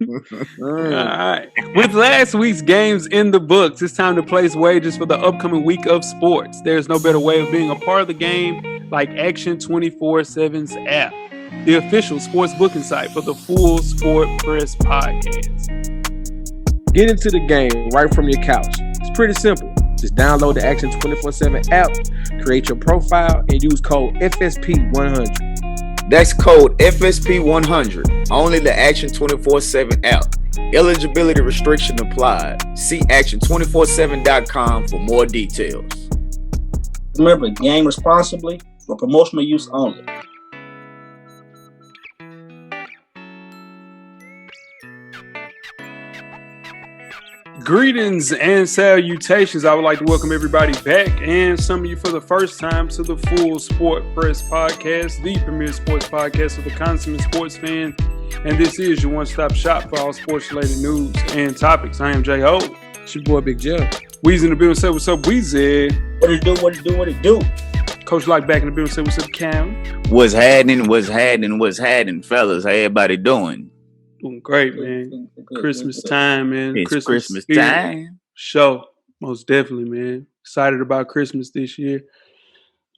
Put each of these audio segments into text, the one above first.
All right. With last week's games in the books, it's time to place wagers for the upcoming week of sports. There's no better way of being a part of the game like Action 24/7's app, the official sports booking site for the Full Sport Press podcast. Get into the game right from your couch. It's pretty simple. Just download the Action 24/7 app, create your profile, and use code FSP100. That's code FSP100. Only the Action 24/7 app. Eligibility restriction applied. See action247.com for more details. Remember, game responsibly for promotional use only. Greetings and salutations. I would like to welcome everybody back and some of you for the first time to the Full Sport Press podcast, the premier sports podcast for the consummate sports fan. And this is your one-stop shop for all sports-related news and topics. I am J.O. It's your boy, Big Jeff. Weezy in the building. Say what's up, Weezy. What it do, what it do, what it do. Coach Lock back in the building. Say what's up, Cam. What's happening, fellas? How everybody doing? Doing great, man. Christmas time, man. It's Christmas time. Show. Most definitely, man. Excited about Christmas this year.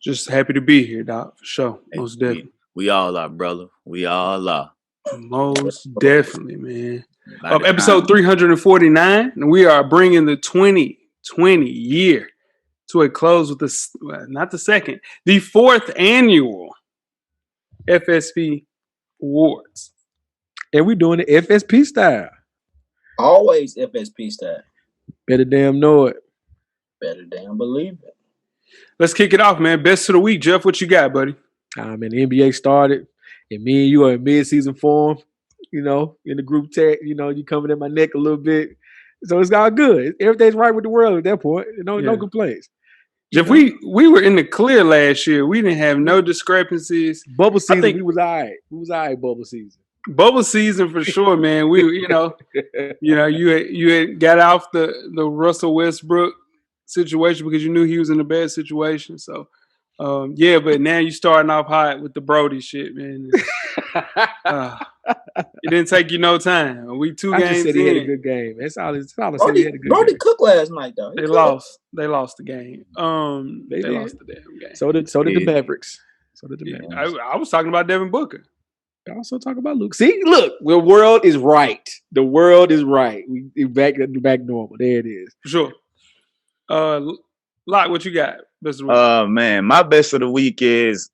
Just happy to be here, Doc. For sure. Most definitely. We all are, brother. We all are. Most definitely, man. Episode 349, and we are bringing the 2020 year to a close with the fourth annual FSP Awards. And we're doing the FSP style. Always FSP style. Better damn know it. Better damn believe it. Let's kick it off, man. Best of the week, Jeff. What you got, buddy? Man, the NBA started, and me and you are in mid-season form. You know, in the group chat, you know, you coming at my neck a little bit. So it's all good. Everything's right with the world at that point. No complaints. Jeff, we were in the clear last year. We didn't have no discrepancies. Bubble season, we was all right. We was all right, bubble season. Bubble season for sure, man. You had got off the Russell Westbrook situation because you knew he was in a bad situation. So, but now you starting off hot with the Brody shit, man. It didn't take you no time. We two games in. I just said he had a good game. That's all I said. He had a good Brody game. cooked last night, though. They lost the game. They lost the damn game. So did the Mavericks. I was talking about Devin Booker. I also talk about Luke. See, look, the world is right. The world is right. We back normal. There it is. For sure. Lot, what you got? Best of the week. Man, my best of the week is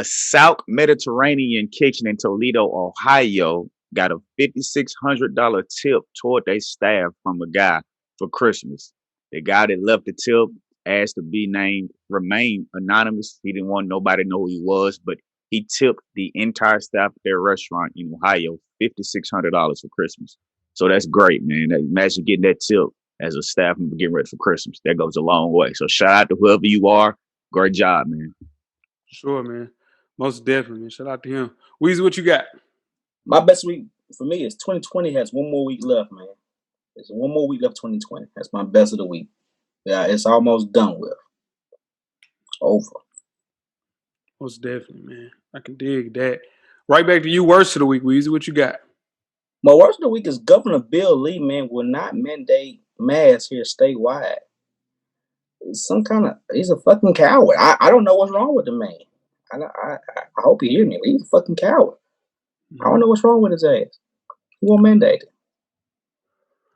South Mediterranean Kitchen in Toledo, Ohio, got a $5,600 tip toward their staff from a guy for Christmas. The guy that left the tip asked to be remain anonymous. He didn't want nobody to know who he was, but he tipped the entire staff at their restaurant in Ohio $5,600 for Christmas. So that's great, man. Imagine getting that tip as a staff member getting ready for Christmas. That goes a long way. So shout out to whoever you are. Great job, man. Sure, man. Most definitely, man. Shout out to him. Weezy, what you got? My best week for me is 2020 has one more week left, man. There's one more week left 2020. That's my best of the week. Yeah, it's almost done with. Over. Most definitely, man. I can dig that. Right back to you, worst of the week, Weezy. What you got? My worst of the week is Governor Bill Lee, man, will not mandate masks here statewide. He's a fucking coward. I don't know what's wrong with the man. I hope you hear me. He's a fucking coward. I don't know what's wrong with his ass. He won't mandate it.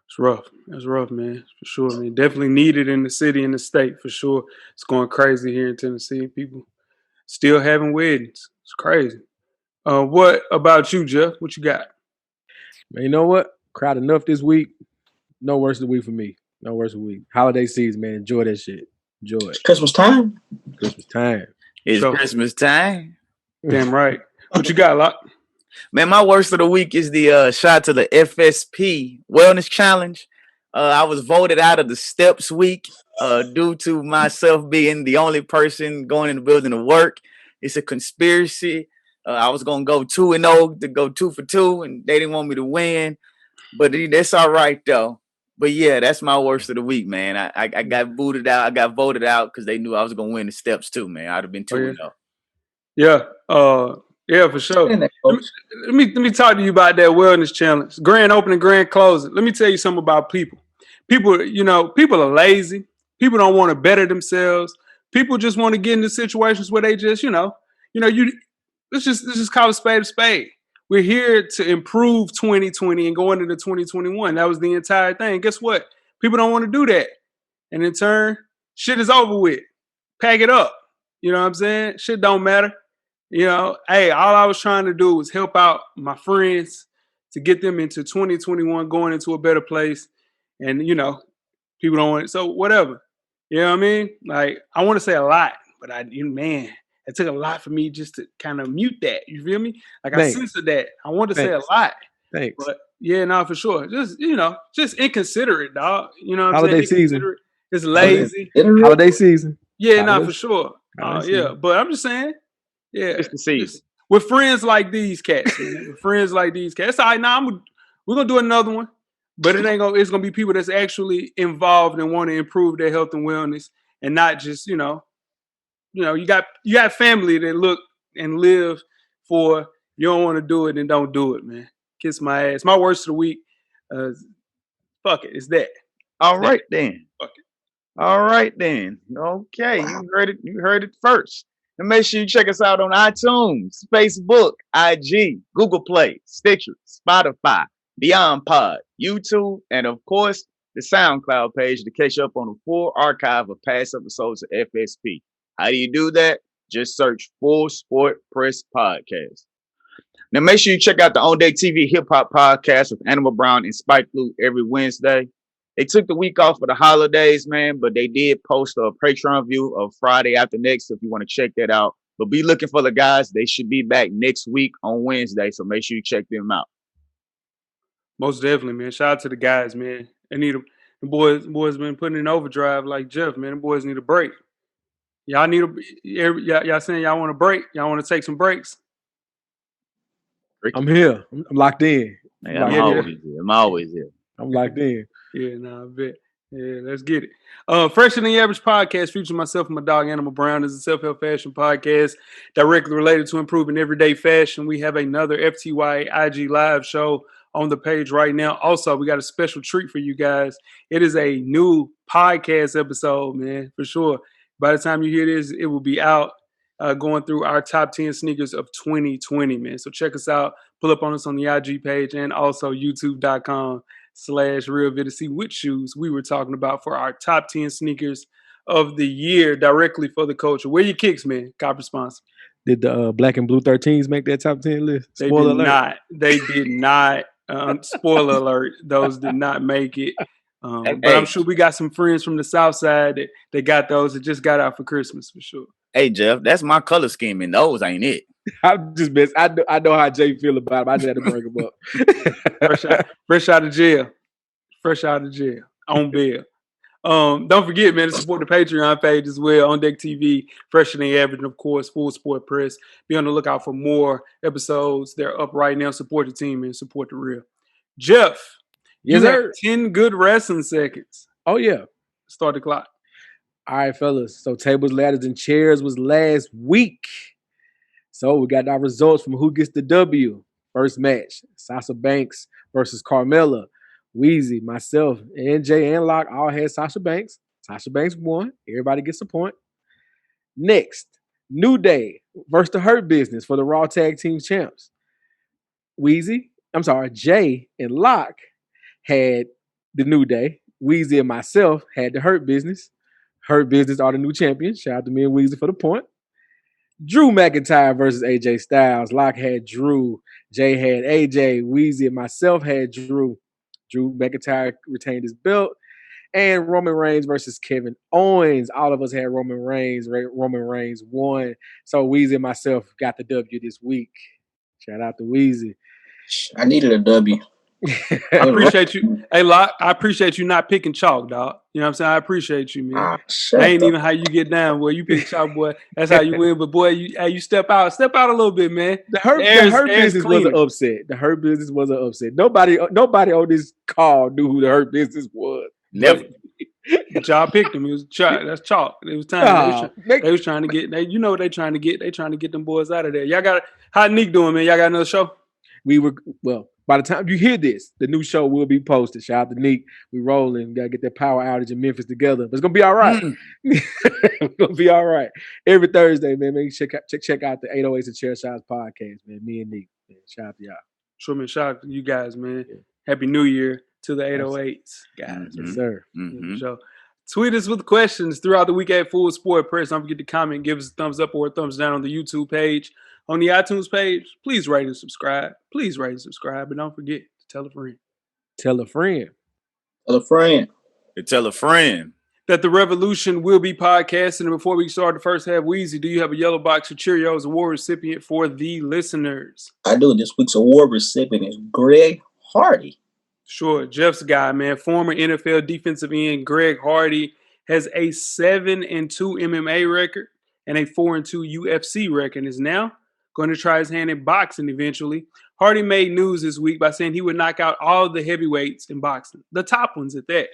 It's rough. It's rough, man. For sure, man. Definitely needed in the city and the state, for sure. It's going crazy here in Tennessee. People still having weddings. It's crazy. What about you, Jeff? What you got? Man, you know what? Cried enough this week. No worse of the week for me. No worse of the week. Holiday season, man. Enjoy that shit. Enjoy it. Christmas time. Christmas time. It's Christmas time. Damn right. What you got, Locke? Man, my worst of the week is the shot to the FSP Wellness Challenge. I was voted out of the steps week due to myself being the only person going in the building to work. It's a conspiracy. I was going to go 2-0 to go 2 for 2, and they didn't want me to win. But that's all right, though. But, yeah, that's my worst of the week, man. I got booted out. I got voted out because they knew I was going to win the steps, too, man. I'd have been 2-0. Yeah. Yeah, for sure. That, Let me talk to you about that wellness challenge. Grand opening, grand closing. Let me tell you something about people. People, people are lazy. People don't want to better themselves. People just want to get into situations where they just, you let's just call a spade a spade. We're here to improve 2020 and go into the 2021. That was the entire thing. Guess what? People don't want to do that. And in turn, shit is over with. Pack it up. You know what I'm saying? Shit don't matter. Hey, all I was trying to do was help out my friends to get them into 2021, going into a better place. And, people don't want it. So whatever. You know what I mean? Like, I want to say a lot, but man, it took a lot for me just to kind of mute that. You feel me? Like, Thanks. I censored that. I want to say a lot. Thanks. But yeah, no, for sure. Just inconsiderate, dog. You know what I'm Holiday saying? season. It's lazy. Holiday season. Yeah, no, for sure. Yeah, but I'm just saying, yeah. It's the season. With friends like these cats, man. With friends like these cats. All right, now we're gonna do another one. But it's gonna be people that's actually involved and want to improve their health and wellness, and not just, you got family that look and live for you don't want to do it and don't do it, man. Kiss my ass. My worst of the week. Fuck it, it's that. All right then. All right then. Okay, you heard it first. And make sure you check us out on iTunes, Facebook, IG, Google Play, Stitcher, Spotify, Beyond Pod, YouTube, and of course, the SoundCloud page to catch up on the full archive of past episodes of FSP. How do you do that? Just search Full Sport Press Podcast. Now, make sure you check out the On Deck TV Hip Hop Podcast with Animal Brown and Spike Lee every Wednesday. They took the week off for the holidays, man, but they did post a Patreon view of Friday after next if you want to check that out. But be looking for the guys. They should be back next week on Wednesday, so make sure you check them out. Most definitely, man. Shout out to the guys, man. They need them. The boys been putting in overdrive like Jeff, man. The boys need a break. Y'all y'all saying y'all want a break? Y'all want to take some breaks? I'm here. I'm locked in. I'm always here. I'm locked in. Yeah, I bet. Yeah, let's get it. Fresher Than the Average podcast featuring myself and my dog Animal Brown is a self-help fashion podcast directly related to improving everyday fashion. We have another FTY IG live show on the page right now. Also, we got a special treat for you guys. It is a new podcast episode, man, for sure. By the time you hear this, it will be out, going through our top 10 sneakers of 2020, man. So check us out. Pull up on us on the IG page and also youtube.com/realvid to see which shoes we were talking about for our top 10 sneakers of the year directly for the culture. Where your kicks, man? Copper sponsor. Did the black and blue 13s make that top 10 list? Spoiler alert. They did not. Spoiler alert. Those did not make it. But I'm sure we got some friends from the South Side that got those that just got out for Christmas for sure. Hey, Jeff, that's my color scheme, and those ain't it. I'm just messing. I know how Jay feel about him. I just had to bring him up. Fresh out of jail. On bail. Don't forget, man, to support the Patreon page as well. On Deck TV, Fresher Than the Average, and of course, Full Sport Press. Be on the lookout for more episodes. They're up right now. Support the team and support the real. Jeff, yes, you sir. have 10 good wrestling seconds. Oh, yeah. Start the clock. All right, fellas. So tables, ladders, and chairs was last week. So we got our results from who gets the W. First match, Sasha Banks versus Carmella. Weezy, myself, and Jay and Locke all had Sasha Banks. Sasha Banks won. Everybody gets a point. Next, New Day versus the Hurt Business for the Raw Tag Team Champs. Jay and Locke had the New Day. Weezy and myself had the Hurt Business. Hurt Business are the new champions. Shout out to me and Weezy for the point. Drew McIntyre versus AJ Styles. Locke had Drew. Jay had AJ. Weezy and myself had Drew. Drew McIntyre retained his belt. And Roman Reigns versus Kevin Owens. All of us had Roman Reigns. Roman Reigns won. So Weezy and myself got the W this week. Shout out to Weezy. I needed a W. I appreciate you. Hey, Locke, I appreciate you not picking chalk, dog. You know what I'm saying? I appreciate you, man. That ain't even how you get down, boy. You pick chalk, boy. That's how you win. But boy, you step out a little bit, man. The Hurt Business was an upset. The Hurt Business was an upset. Nobody on this call knew who the Hurt Business was. Never. But y'all picked them. It was chalk. That's chalk. It was time. They was trying to get. You know what they trying to get? They trying to get them boys out of there. Y'all got how Nick doing, man? Y'all got another show? By the time you hear this, the new show will be posted. Shout out to Nick. We rolling. Gotta get that power outage in Memphis together. But it's gonna be all right. It's gonna be all right. Every Thursday, man. Make sure check out the 808s and Chair Shots podcast, man. Me and Nick. Man. Shout out to y'all. Sure, man. Shout out to you guys, man. Yeah. Happy New Year to the 808s, guys. Yes, sir. So, tweet us with questions throughout the week at Full Sport Press. Don't forget to comment, give us a thumbs up or a thumbs down on the YouTube page. On the iTunes page, please rate and subscribe. Please rate and subscribe. And don't forget to tell a friend. Tell a friend. Tell a friend. Tell a friend. That the revolution will be podcasting. And before we start the first half, Weezy, do you have a yellow box of Cheerios award recipient for the listeners? I do. This week's award recipient is Greg Hardy. Sure. Jeff's guy, man. Former NFL defensive end Greg Hardy has a 7-2 MMA record and a 4-2 UFC record and is now going to try his hand in boxing eventually. Hardy made news this week by saying he would knock out all the heavyweights in boxing, the top ones at that.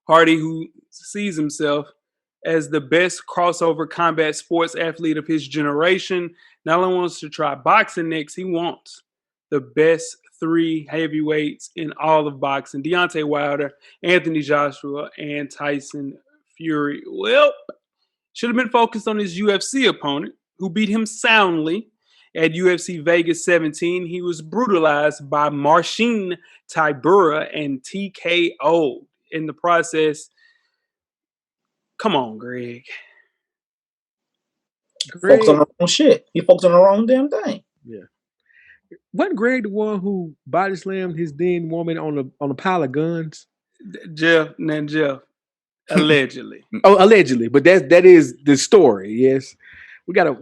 Hardy, who sees himself as the best crossover combat sports athlete of his generation, not only wants to try boxing next, he wants the best 3 heavyweights in all of boxing: Deontay Wilder, Anthony Joshua, and Tyson Fury. Well, should have been focused on his UFC opponent, who beat him soundly at UFC Vegas 17. He was brutalized by Marcin Tybura and TKO in the process. Come on, Greg. Focus on the wrong shit. He focused on the wrong damn thing. Yeah. Wasn't Greg the one who body slammed his then woman on a pile of guns? Jeff. Allegedly. Allegedly. But that is the story, yes. We gotta.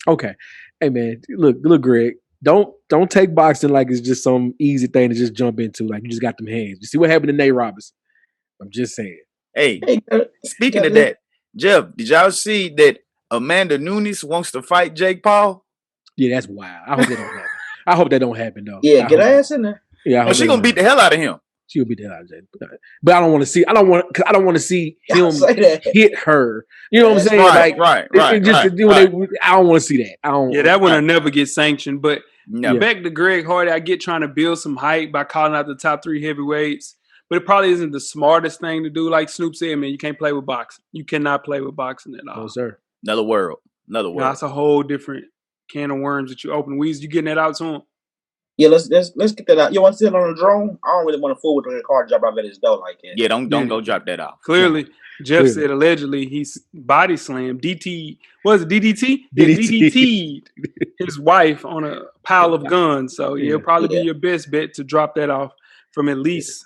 Okay, hey man, look, Greg. Don't take boxing like it's just some easy thing to just jump into. Like you just got them hands. You see what happened to Nate Robinson? I'm just saying. Hey, speaking of that, Jeff, did y'all see that Amanda Nunes wants to fight Jake Paul? Yeah, that's wild. I hope that don't happen. I hope that don't happen though. Yeah, get her ass in there. Yeah, she's gonna beat the hell out of him. She'll beat the hell out of Jake. But I don't want to see. I don't want to see him hit her. You know what I'm saying? Right. I don't want to see that. That one will never get sanctioned. But back to Greg Hardy, I get trying to build some hype by calling out the top 3 heavyweights, but it probably isn't the smartest thing to do. Like Snoop said, man, you can't play with boxing. You cannot play with boxing at all. No, sir. Another world. That's a whole different can of worms that you open. Weezy, you getting that out to him? Yeah, let's get that out. You want to sit on the drone? I don't really want to fool with the car drop out at his door like that. Yeah, don't go drop that out. Clearly, Jeff said allegedly he's body slammed. DDT? DDT'd his wife on a pile of guns. So it'll probably be your best bet to drop that off from at least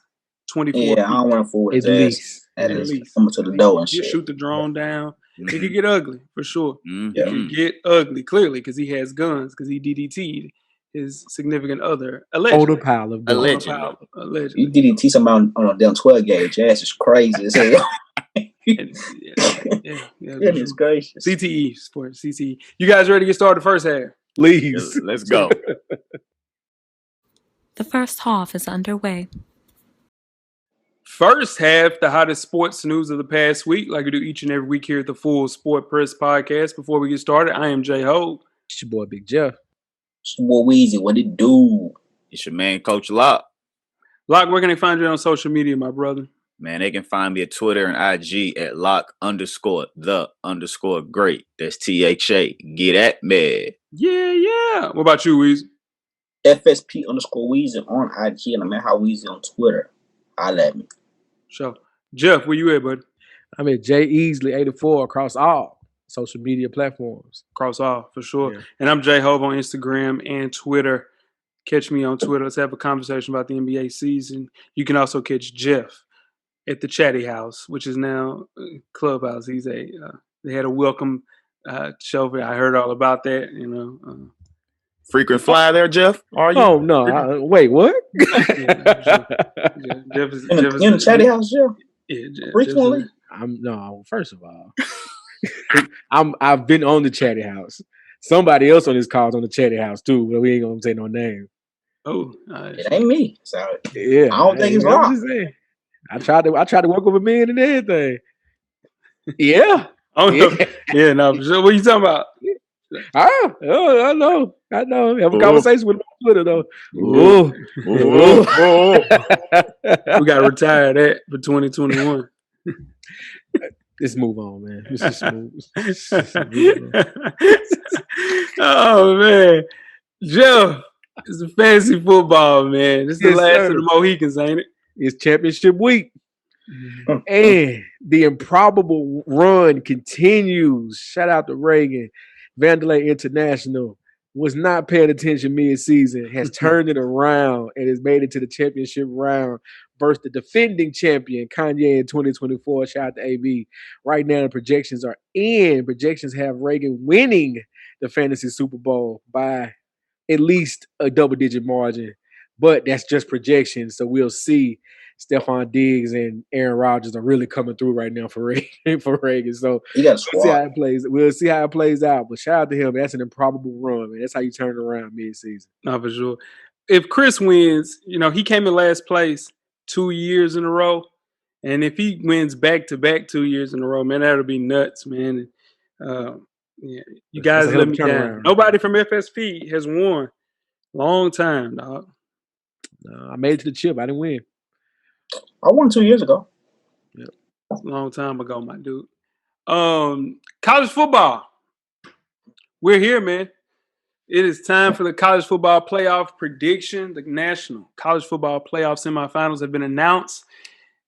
24 feet. Yeah, I don't want to fool with his ass. At least coming to the door and shit. You shoot the drone down. It could get ugly for sure. Mm-hmm. It could get ugly clearly because he has guns because he DDT'd his significant other allegedly. On a pile of guns. Allegedly. You DDT somebody on a damn 12 gauge. Your ass is crazy as hell. Goodness gracious. CTE for CTE. You guys ready to get started first half? Please. Let's go. The first half is underway. First half, the hottest sports news of the past week, like we do each and every week here at the Full Sport Press Podcast. Before we get started, I am Jay Ho. It's your boy Big Jeff. It's your boy Weezy. What it do? It's your man, Coach Locke. Locke, where can they find you on social media, my brother? Man, they can find me at Twitter and IG at Locke_the_great. That's THA. Get at me. Yeah. What about you, Weezy? FSP_Weezy on IG and I'm at How Weezy on Twitter. Holla at me. Sure. Jeff, where you at, bud? I'm at J Easley 84 across all social media platforms. Across all, for sure. Yeah. And I'm J Hove on Instagram and Twitter. Catch me on Twitter. Let's have a conversation about the NBA season. You can also catch Jeff at the Chatty House, which is now Clubhouse. He's they had a welcome show. I heard all about that, Frequent flyer there, Jeff? Are you? Oh, no. Wait, what? Jeff is in the Chatty House, Jeff? Yeah, Jeff. Frequently? First of all, I've been on the Chatty House. Somebody else on this call's on the Chatty House too, but we ain't gonna say no name. Oh, it ain't me. So yeah, I don't think it's wrong. I tried to work with a man and everything. Yeah. Oh no. Yeah, no, for sure. What are you talking about? I know. Have a conversation with him on Twitter though. We gotta retire that for 2021. Let's move on, man. Let's just move. Oh man, Jeff, it's a fantasy football, man. This is the last of the Mohicans, ain't it? It's championship week. And the improbable run continues. Shout out to Reagan. Vandalay International was not paying attention mid-season, has turned it around and has made it to the championship round versus the defending champion, Kanye, in 2024. Shout out to AB. Right now, the projections are in. Projections have Reagan winning the Fantasy Super Bowl by at least a double-digit margin. But that's just projections, so we'll see. Stephon Diggs and Aaron Rodgers are really coming through right now for Reagan. So we'll see how it plays. We'll see how it plays out. But shout out to him. That's an improbable run, man. That's how you turn it around mid-season. No, for sure. If Chris wins, he came in last place 2 years in a row. And if he wins back-to-back 2 years in a row, man, that'll be nuts, man. You guys let me down. Nobody from FSP has won. Long time, dog. I made it to the chip. I didn't win. I won 2 years ago. Yep. It's a long time ago, my dude. College football. We're here, man. It is time for the college football playoff prediction. The national college football playoff semifinals have been announced,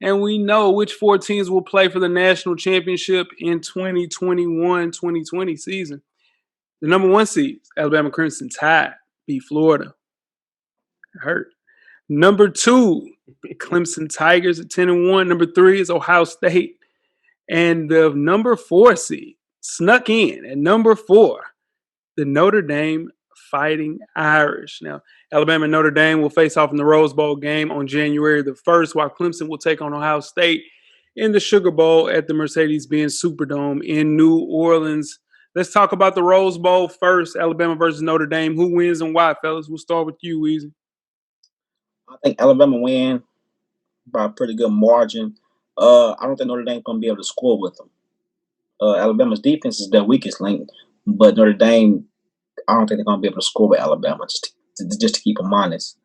and we know which 4 teams will play for the national championship in 2021-2020 season. The number 1 seeds, Alabama Crimson Tide, beat Florida. Hurt. Number 2, Clemson Tigers at 10-1. Number 3 is Ohio State. And the number 4 seed snuck in at number 4, the Notre Dame Fighting Irish. Now, Alabama and Notre Dame will face off in the Rose Bowl game on January the 1st, while Clemson will take on Ohio State in the Sugar Bowl at the Mercedes-Benz Superdome in New Orleans. Let's talk about the Rose Bowl first, Alabama versus Notre Dame. Who wins and why, fellas? We'll start with you, Weezy. I think Alabama win by a pretty good margin. I don't think Notre Dame's going to be able to score with them. Alabama's defense is their weakest link, but Notre Dame, I don't think they're going to be able to score with Alabama, just to keep them honest.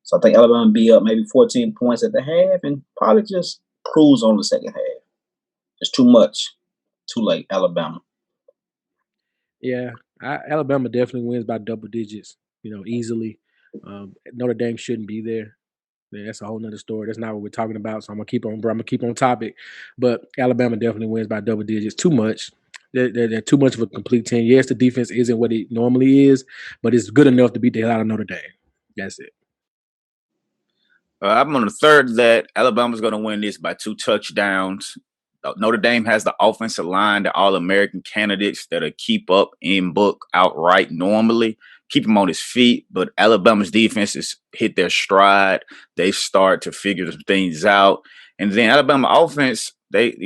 So I think Alabama will be up maybe 14 points at the half and probably just cruise on the second half. It's too much. Too late, Alabama. Yeah, Alabama definitely wins by double digits, easily. Notre Dame shouldn't be there. Yeah, that's a whole nother story. That's not what we're talking about. So I'm gonna keep on topic. But Alabama definitely wins by double digits. Too much. They're too much of a complete team. Yes, the defense isn't what it normally is, but it's good enough to beat the hell out of Notre Dame. That's it. I'm on the third that Alabama's going to win this by 2 touchdowns. Notre Dame has the offensive line, the All-American candidates that'll keep up in book outright normally, keep him on his feet. But Alabama's defense has hit their stride. They start to figure some things out. And then Alabama offense, they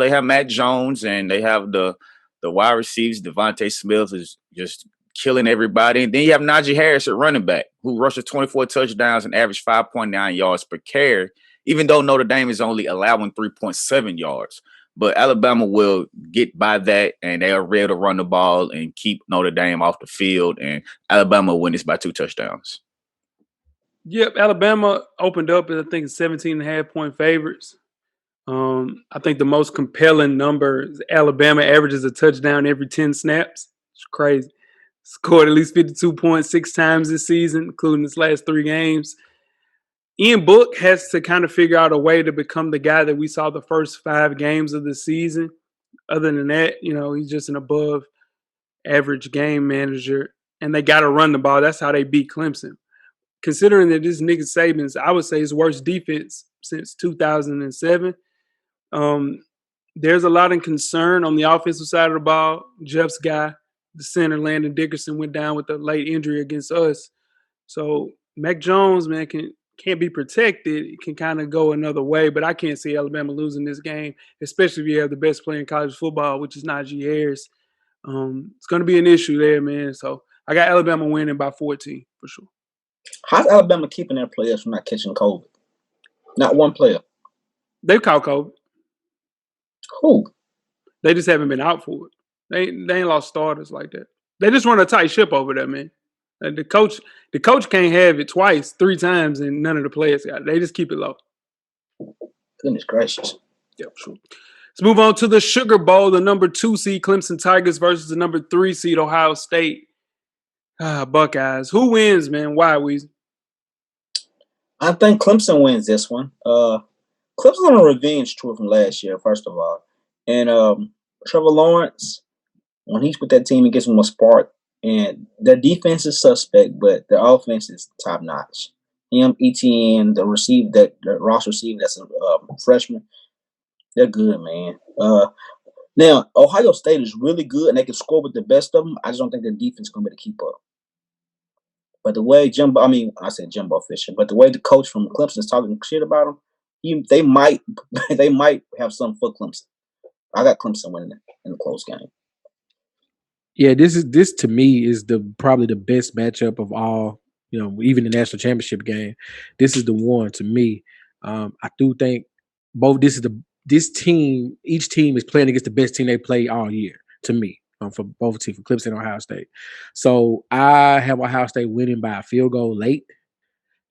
have Matt Jones and they have the wide receivers. Devontae Smith is just killing everybody. And then you have Najee Harris at running back, who rushes 24 touchdowns and averaged 5.9 yards per carry, even though Notre Dame is only allowing 3.7 yards. But Alabama will get by that, and they are ready to run the ball and keep Notre Dame off the field. And Alabama will win this by 2 touchdowns. Yep, Alabama opened up at, I think, 17.5-point favorites. I think the most compelling number is Alabama averages a touchdown every 10 snaps. It's crazy. Scored at least 52 points 6 times this season, including his last 3 games. Ian Book has to kind of figure out a way to become the guy that we saw the first 5 games of the season. Other than that, he's just an above average game manager, and they got to run the ball. That's how they beat Clemson. Considering that this nigga Saban's, I would say, his worst defense since 2007. There's a lot of concern on the offensive side of the ball. Jeff's guy, the center, Landon Dickerson, went down with a late injury against us. So Mac Jones, man, can't be protected. It can kind of go another way, but I can't see Alabama losing this game, especially if you have the best player in college football, which is Najee Harris. It's going to be an issue there, man. So I got Alabama winning by 14 for sure. How's Alabama keeping their players from not catching COVID? Not one player. They've caught COVID. Who? They just haven't been out for it. They ain't lost starters like that. They just run a tight ship over there, man. The coach can't have it twice, 3 times, and none of the players got it. They just keep it low. Goodness gracious. Yeah, sure. Let's move on to the Sugar Bowl. The number 2 seed Clemson Tigers versus the number 3 seed Ohio State Buckeyes. Who wins, man? Why, Weezy? I think Clemson wins this one. Clemson's on a revenge tour from last year, first of all. And Trevor Lawrence, when he's with that team, he gets them a spark. And their defense is suspect, but their offense is top notch. Him, ETN, the Ross receiver that's a freshman, they're good, man. Now, Ohio State is really good, and they can score with the best of them. I just don't think their defense is going to be able to keep up. But the way I said Jimbo Fisher, but the way the coach from Clemson is talking shit about him, they might have some for Clemson. I got Clemson winning in the close game. Yeah, this to me is probably the best matchup of all. Even the national championship game, this is the one to me. I do think each team is playing against the best team they play all year. To me, for both teams, for Clemson and Ohio State. So I have Ohio State winning by a field goal late.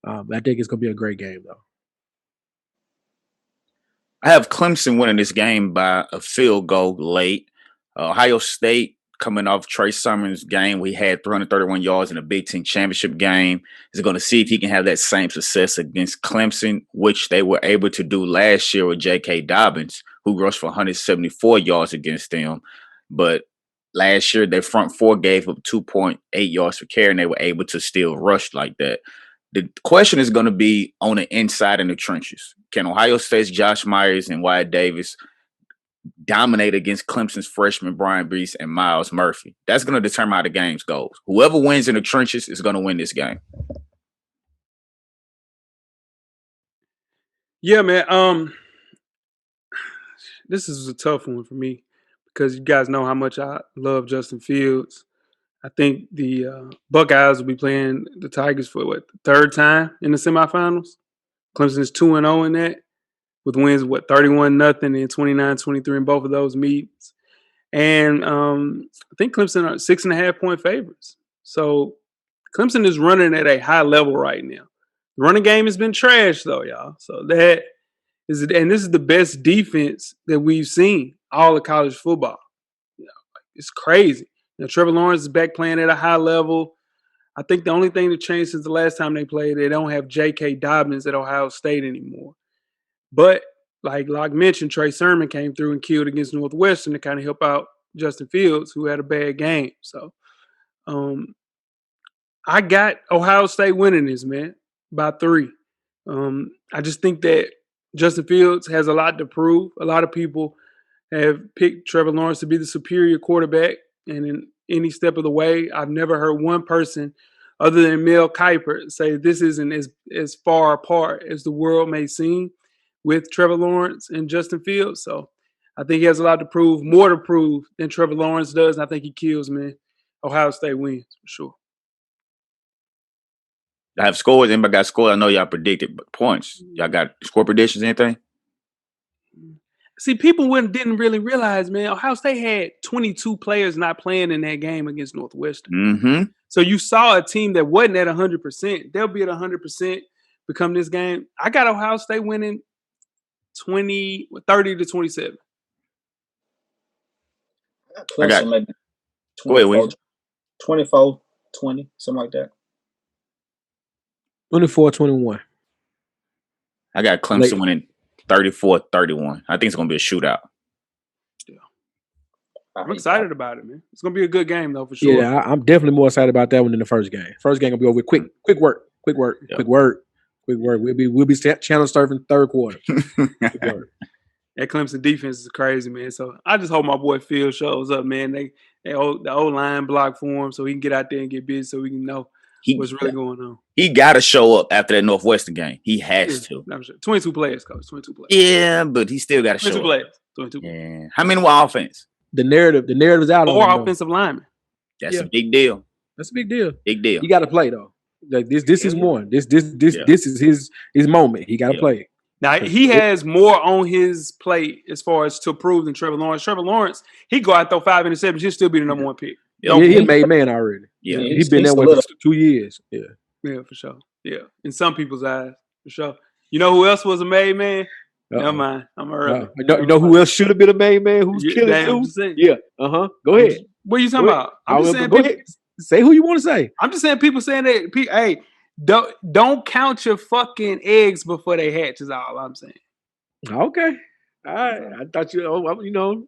I think it's gonna be a great game though. I have Clemson winning this game by a field goal late. Ohio State, coming off Trey Sermon's game, we had 331 yards in a Big Ten championship game, is going to see if he can have that same success against Clemson, which they were able to do last year with J.K. Dobbins, who rushed for 174 yards against them. But last year, their front four gave up 2.8 yards per carry, and they were able to still rush like that. The question is going to be on the inside in the trenches. Can Ohio State's Josh Myers and Wyatt Davis dominate against Clemson's freshmen Brian Brees and Miles Murphy? That's going to determine how the game goes. Whoever wins in the trenches is going to win this game. Yeah, man. This is a tough one for me because you guys know how much I love Justin Fields. I think the Buckeyes will be playing the Tigers for the third time in the semifinals. Clemson is 2-0 in that, with wins 31-0 and 29-23 in both of those meets. And I think Clemson are 6.5-point favorites. So Clemson is running at a high level right now. The running game has been trash though, y'all. So this is the best defense that we've seen all of college football. It's crazy. Trevor Lawrence is back playing at a high level. I think the only thing that changed since the last time they played, they don't have J.K. Dobbins at Ohio State anymore. But like mentioned, Trey Sermon came through and killed against Northwestern to kind of help out Justin Fields, who had a bad game. So I got Ohio State winning this, man, by 3. I just think that Justin Fields has a lot to prove. A lot of people have picked Trevor Lawrence to be the superior quarterback. And in any step of the way, I've never heard one person other than Mel Kiper say this isn't as far apart as the world may seem with Trevor Lawrence and Justin Fields. So I think he has a lot to prove, more to prove than Trevor Lawrence does. And I think he kills, man. Ohio State wins for sure. I have scores. Anybody got scores? I know y'all predicted points. Y'all got score predictions, anything? See, people didn't really realize, man, Ohio State had 22 players not playing in that game against Northwestern. Mm-hmm. So you saw a team that wasn't at 100%. They'll be at 100% become this game. I got Ohio State winning 30-27. I got maybe 24, 20, something like that. 24-21. I got Clemson winning 34-31. I think it's going to be a shootout. Yeah. I'm excited about it, man. It's going to be a good game, though, for sure. Yeah, I'm definitely more excited about that one than the first game. First game going to be over quick work. We'll be channel surfing third quarter. Quick work. That Clemson defense is crazy, man. So I just hope my boy Phil shows up, man. The old line block for him so he can get out there and get busy so we can know what's really going on. He got to show up after that Northwestern game. He has to. I'm sure. 22 players, coach. 22 players. Yeah, but he still got to show up. 22 players. Yeah. How many more offense? The narrative is out. 4 offensive linemen. That's a big deal. That's a big deal. Big deal. He got to play though. Like this is one. This is his moment. He got to play. Now he has more on his plate as far as to prove than Trevor Lawrence. Trevor Lawrence, he go out throw 5 interceptions, he'll still be the number one pick. Yeah, he a made man already. Yeah, he's been that way for 2 years. Yeah, for sure. Yeah, in some people's eyes, for sure. You know who else was a made man? Never mind. I'm early. You know who else should have been a made man? Who's killing too? Yeah. Go ahead. What are you talking about? I'm just saying. Go ahead. Say who you want to say. I'm just saying. People saying that. Hey, don't count your fucking eggs before they hatch. Is all I'm saying. Okay. All right. I thought I was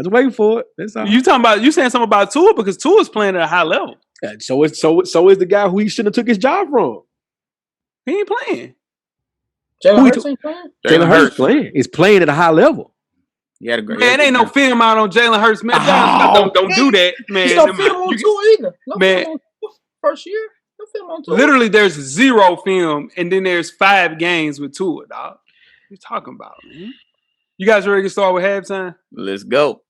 waiting for it. That's all. You saying something about Tua because Tua's playing at a high level. So is the guy who he shouldn't have took his job from. He ain't playing. Jalen Hurts ain't playing. Jalen Hurts playing. He's playing at a high level. Man, it ain't no film out on Jalen Hurts, man. Don't do that, man. There's no film on Tua either. No film on first year. No film on Tua. Literally, there's 0 film, and then there's 5 games with Tua, dog. What you talking about, man? You guys ready to start with halftime? Let's go.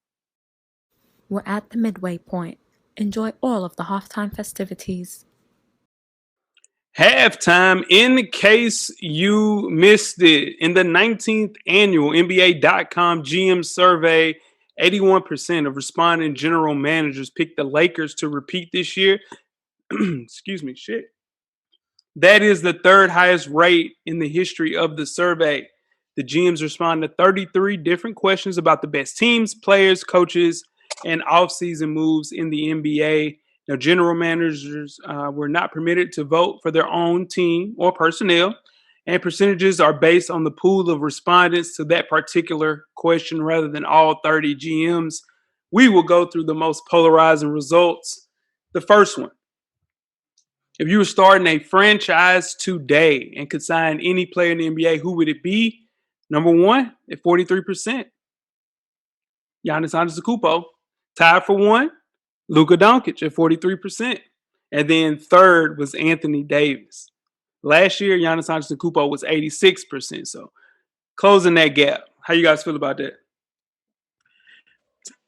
We're at the midway point. Enjoy all of the halftime festivities. Halftime, in case you missed it, in the 19th annual NBA.com GM survey, 81% of responding general managers picked the Lakers to repeat this year. Excuse me, shit. That is the 3rd highest rate in the history of the survey. The GMs responded to 33 different questions about the best teams, players, coaches, and offseason moves in the NBA. Now, general managers were not permitted to vote for their own team or personnel, and percentages are based on the pool of respondents to that particular question rather than all 30 GMs. We will go through the most polarizing results. The first one. If you were starting a franchise today and could sign any player in the NBA, who would it be? Number 1 at 43%. Giannis Antetokounmpo. Tied for 1. Luka Doncic at 43%. And then 3rd was Anthony Davis. Last year, Giannis Antetokounmpo was 86%. So closing that gap. How you guys feel about that?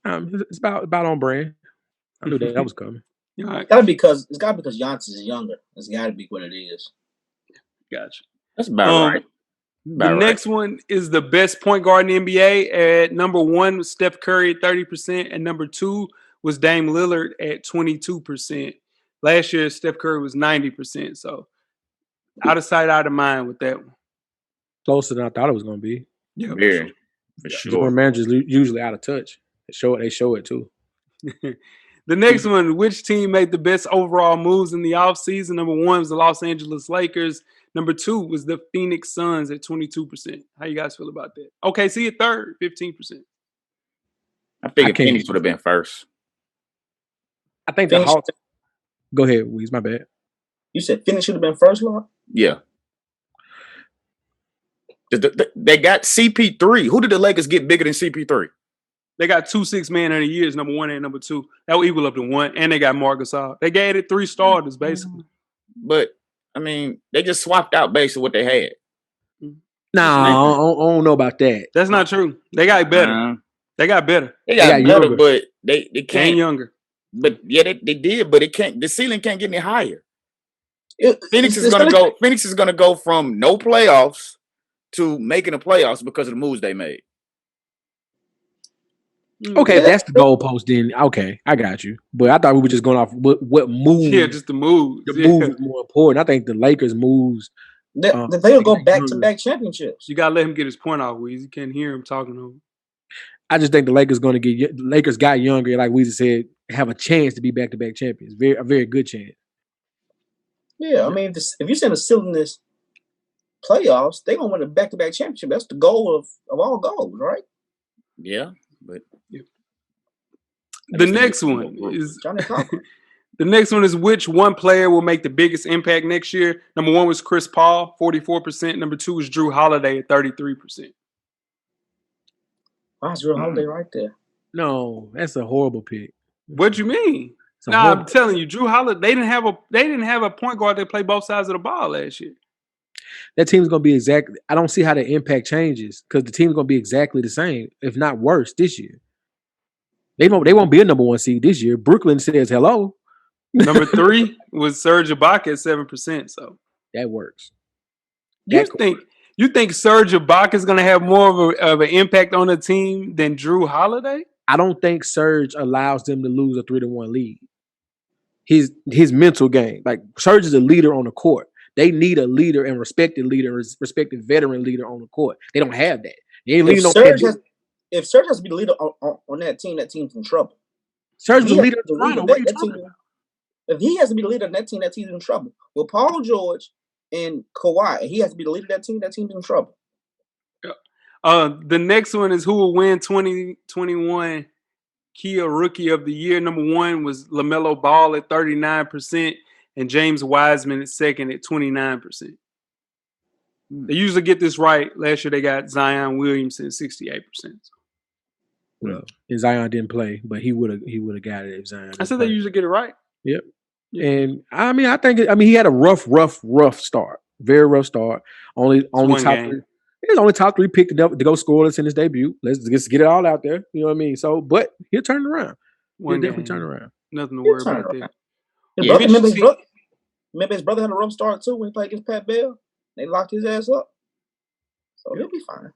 It's about on brand. I knew that was coming. Right. It's got to be because Giannis is younger. It's got to be what it is. Gotcha. That's about right. The next one is the best point guard in the NBA. At number 1 was Steph Curry at 30%, and number 2 was Dame Lillard at 22%. Last year, Steph Curry was 90%. So out of sight, out of mind with that one. Closer than I thought it was going to be. Yeah, for sure. More managers usually out of touch. They show it too. The next one, which team made the best overall moves in the offseason? Number 1 was the Los Angeles Lakers. Number 2 was the Phoenix Suns at 22%. How you guys feel about that? OKC at 3rd, 15%. I figured Phoenix would have been first. I think the Hawks. Go ahead, Weez. My bad. You said Phoenix should have been first, Lord? Yeah. They got CP3. Who did the Lakers get bigger than CP3? They got 2 6-man of the years, number 1 and number 2. That will equal up to 1. And they got Marc Gasol. They gave it 3 starters, basically. But, I mean, they just swapped out basically what they had. No, I don't know about that. That's not true. They got better. They got better. They got better, younger. But they can't. And younger. But, yeah, they did, but it can't. The ceiling can't get any higher. Phoenix is going to go from no playoffs to making the playoffs because of the moves they made. Okay, that's the goalpost then. Okay, I got you. But I thought we were just going off what moves. Yeah, just the moves. The moves is more important. I think the Lakers moves. They'll go back-to-back championships. You got to let him get his point off, Weezy. You can't hear him talking over. I just think the Lakers got younger, like Weezy said, have a chance to be back-to-back champions. A very good chance. Yeah, I mean, if you're saying a cylinder's playoffs, they're going to win a back-to-back championship. That's the goal of all goals, right? Yeah, but the next one is which one player will make the biggest impact next year? Number 1 was Chris Paul, 44%. Number 2 was Drew Holiday at 33%. Why is Drew Holiday right there? No, that's a horrible pick. What you mean? I'm telling you, Drew Holiday. They didn't have a point guard that played both sides of the ball last year. That team's going to be exactly. I don't see how the impact changes because the team's going to be exactly the same, if not worse, this year. They won't be a number 1 seed this year. Brooklyn says hello. Number 3 was Serge Ibaka at 7%. So that works. You think You think Serge Ibaka is going to have more of an impact on the team than Drew Holiday? I don't think Serge allows them to lose a 3-1 lead. His mental game, like Serge is a leader on the court. They need a leader and respected veteran leader on the court. They don't have that. They ain't leading on. If Serge has to be the leader on that team, that team's in trouble. Serge is the leader of Toronto. What are you talking about? If he has to be the leader of that team's in trouble. With Paul George and Kawhi, and he has to be the leader of that team's in trouble. The next one is who will win 2021 Kia Rookie of the Year. Number 1 was LaMelo Ball at 39% and James Wiseman at second at 29%. They usually get this right. Last year they got Zion Williamson 68%. Well, Zion didn't play, but he would have got it if Zion. I said they usually get it right. Yep. And I think he had a rough start. Very rough start. Only top game. 3. His only top 3 picked it up to go scoreless in his debut. Let's just get it all out there. You know what I mean? So, but he'll turn it around. He'll definitely turn around. Nothing to worry about there. Remember his brother had a rough start too when he played against Pat Bell. They locked his ass up. So he'll be fine.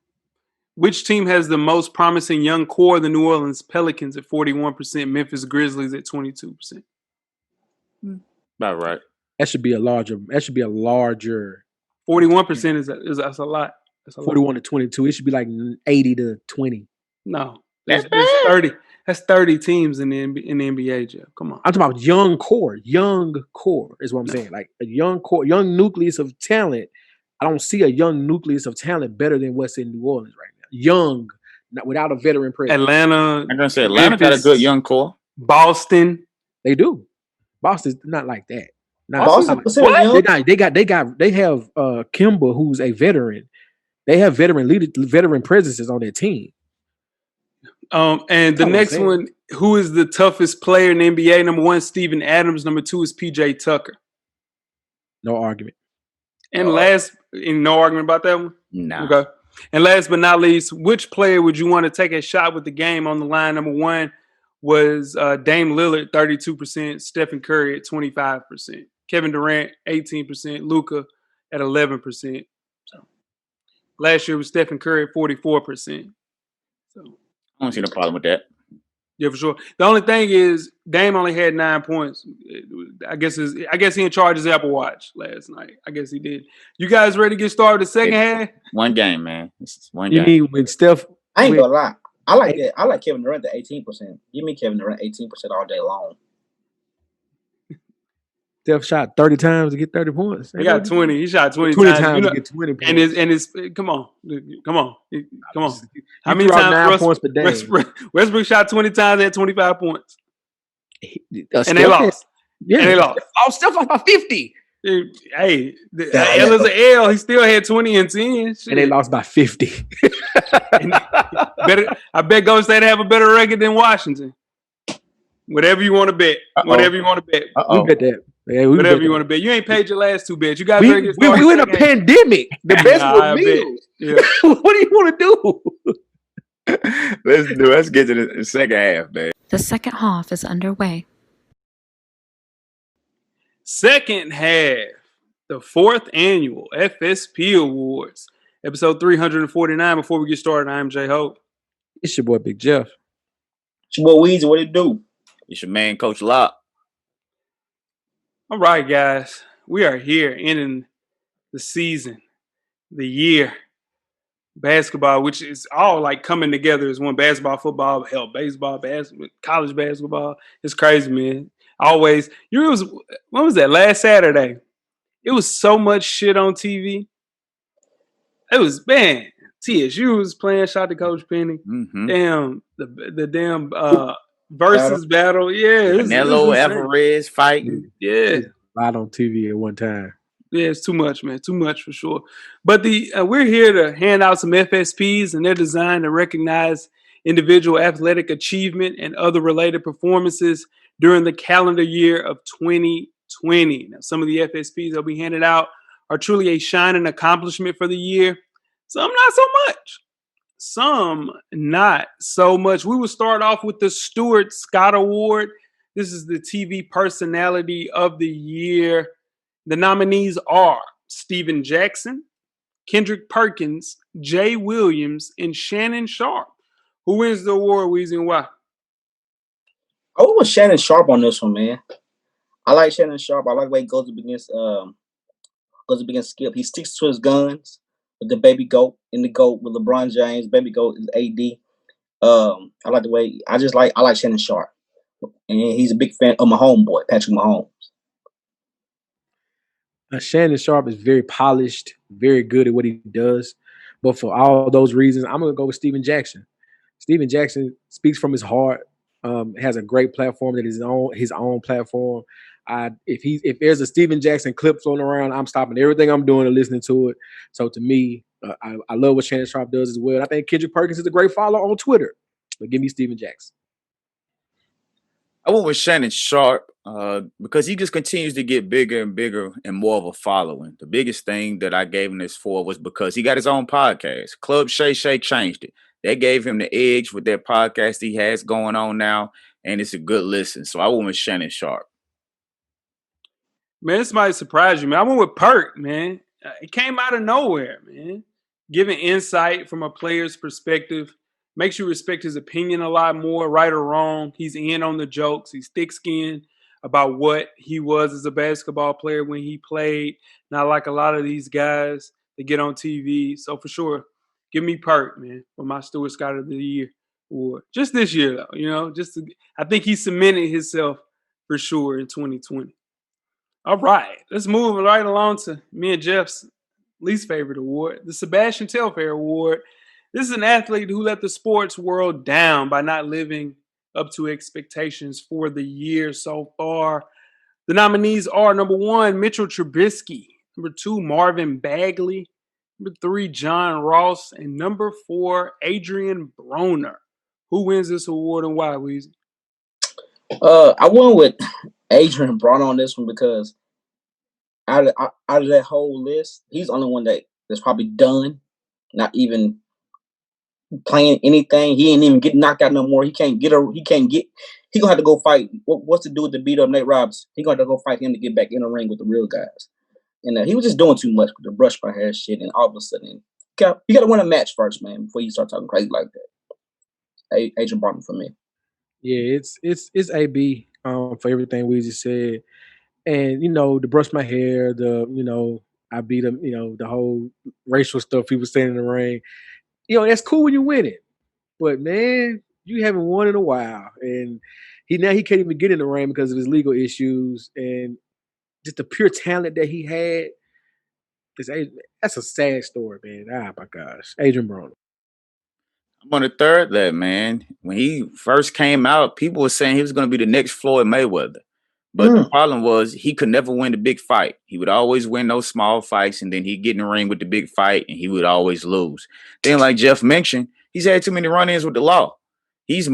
Which team has the most promising young core? The New Orleans Pelicans at 41%, Memphis Grizzlies at 22%. About right. That should be a larger. 41% is that's a lot. That's 41 to 22. It should be like 80 to 20. No, there's 30. That's 30 teams in the NBA, Jeff. Come on. I'm talking about young core. Young core is what I'm saying. Like a young core, young nucleus of talent. I don't see a young nucleus of talent better than what's in New Orleans right now. Young, not without a veteran presence. Atlanta. I'm gonna say Atlanta got a good young core. Boston. They do. Boston's not like that. They have Kimba, who's a veteran. They have veteran presences on their team. And the next one, who is the toughest player in the NBA? Number 1, Steven Adams. Number 2 is PJ Tucker. No argument. And no argument about that one? No. Okay. And last but not least, which player would you want to take a shot with the game on the line? Number 1 was Dame Lillard, 32%. Stephen Curry at 25%. Kevin Durant, 18%. Luka at 11%. So last year was Stephen Curry at 44%. So I don't see no problem with that. Yeah, for sure. The only thing is Dame only had 9 points. I guess he in charge of his Apple Watch last night. I guess he did. You guys ready to get started the second half? One game, man. It's one game. You mean with Steph? I ain't gonna lie. I like that. I like Kevin Durant at 18%. Give me Kevin Durant 18% all day long. Steph shot 30 times to get 30 points. He got 20. He shot 20 times to get 20 points. And it's come on. How many times Westbrook shot 20 times at 25 points? And they lost. Yeah, and they lost. Steph lost by 50. Hey, the L is an L. He still had 20 and 10. Shit. And they lost by 50. I bet Golden State have a better record than Washington. Whatever you want to bet. Whatever you want to bet. We bet that. Yeah, whatever you want to bet. You ain't paid your last 2 bets. You guys we in a pandemic. The best was meals. Yeah. What do you want to do? Let's get to the second half, man. The second half is underway. Second half, the 4th annual FSP Awards, episode 349. Before we get started, I'm J Hope. It's your boy Big Jeff. It's your boy Weezy. What it do? It's your man Coach Locke. All right, guys, we are here ending the season, the year, basketball, which is all like coming together as one. Basketball, football, hell, baseball, basketball, college basketball. It's crazy, man. Always. When was that? Last Saturday. It was so much shit on TV. It was, man, TSU was playing, shout to Coach Penny. Mm-hmm. Damn, the damn versus battle. Yeah. Canelo Alvarez fighting. Yeah. A lot on TV at one time. Yeah, it's too much, man. Too much for sure. But we're here to hand out some FSPs, and they're designed to recognize individual athletic achievement and other related performances during the calendar year of 2020. Now, some of the FSPs that we handed out are truly a shining accomplishment for the year. Some not so much. Some not so much. We will start off with the Stuart Scott Award. This is the TV Personality of the Year. The nominees are Steven Jackson, Kendrick Perkins, Jay Williams, and Shannon Sharp. Who wins the award, Weezy, and why? I went with Shannon Sharp on this one, man. I like Shannon Sharp. I like the way he goes up against Skip. He sticks to his guns with the baby goat in the goat with LeBron James. Baby goat is AD. I like the way I like Shannon Sharp, and he's a big fan of my homeboy Patrick Mahomes. Shannon Sharp is very polished, very good at what he does. But for all those reasons, I'm going to go with Steven Jackson. Steven Jackson speaks from his heart, has a great platform that is his own platform. If there's a Steven Jackson clip floating around, I'm stopping everything I'm doing and listening to it. So to me, I love what Shannon Sharp does as well. I think Kendrick Perkins is a great follower on Twitter. But give me Steven Jackson. I went with Shannon Sharp because he just continues to get bigger and bigger and more of a following. The biggest thing that I gave him this for was because he got his own podcast. Club Shay Shay changed it. They gave him the edge with their podcast he has going on now, and it's a good listen. So I went with Shannon Sharp. Man, this might surprise you, man. I went with Perk, man. It came out of nowhere, man. Giving insight from a player's perspective makes you respect his opinion a lot more, right or wrong. He's in on the jokes. He's thick-skinned about what he was as a basketball player when he played. Not like a lot of these guys that get on TV. So for sure, give me Perk, man, for my Stuart Scott of the Year award. Just this year, though, I think he cemented himself for sure in 2020. All right, let's move right along to me and Jeff's least favorite award, the Sebastian Telfair Award. This is an athlete who let the sports world down by not living up to expectations for the year so far. The nominees are number 1, Mitchell Trubisky, number 2, Marvin Bagley, number 3, John Ross, and number 4, Adrian Broner. Who wins this award and why, Weezy? I went with Adrian Broner on this one because out of that whole list, he's the only one that's probably done, not even playing anything. He ain't even getting knocked out no more. He gonna have to go fight. What's the dude to beat up Nate Robinson? He gonna have to go fight him to get back in the ring with the real guys. And he was just doing too much with the brush my hair shit, and all of a sudden, you gotta win a match first, man, before you start talking crazy like that. Adrian Broner for me. Yeah, it's AB for everything we just said. And, the brush my hair, I beat him, the whole racial stuff he was saying in the ring. That's cool when you win it. But, man, you haven't won in a while. And he can't even get in the ring because of his legal issues. And just the pure talent that he had, that's a sad story, man. Ah, my gosh. Adrian Broner. I'm on the third that, man. When he first came out, people were saying he was going to be the next Floyd Mayweather. But the problem was he could never win the big fight. He would always win those small fights, and then he'd get in the ring with the big fight, and he would always lose. Then, like Jeff mentioned, he's had too many run-ins with the law. He's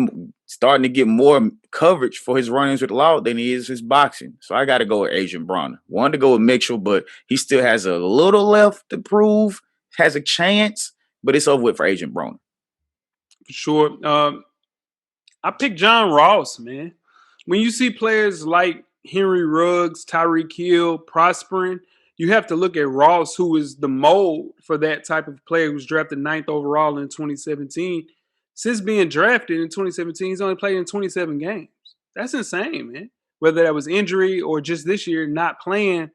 starting to get more coverage for his run-ins with the law than he is his boxing. So I got to go with Adrian Broner. Wanted to go with Mitchell, but he still has a little left to prove, has a chance, but it's over with for Adrian Broner. For sure. I picked John Ross, man. When you see players like Henry Ruggs, Tyreek Hill prospering, you have to look at Ross, who is the mold for that type of player who was drafted 9th overall in 2017. Since being drafted in 2017, he's only played in 27 games. That's insane, man. Whether that was injury or just this year not playing,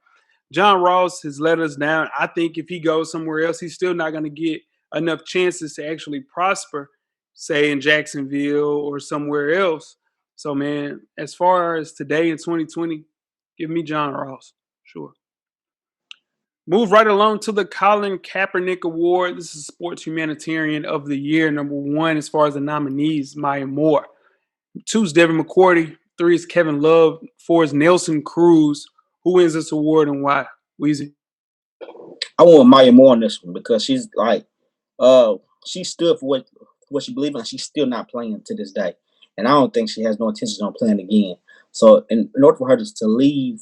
John Ross has let us down. I think if he goes somewhere else, he's still not going to get enough chances to actually prosper, say in Jacksonville or somewhere else. So, man, as far as today in 2020, give me John Ross. Sure. Move right along to the Colin Kaepernick Award. This is Sports Humanitarian of the Year. Number 1, as far as the nominees, Maya Moore. 2 is Devin McCourty. 3 is Kevin Love. 4 is Nelson Cruz. Who wins this award and why? Weezy? I want Maya Moore on this one because she's like, she stood for what she believes in. She's still not playing to this day, and I don't think she has no intentions on playing again. So, in order for her to leave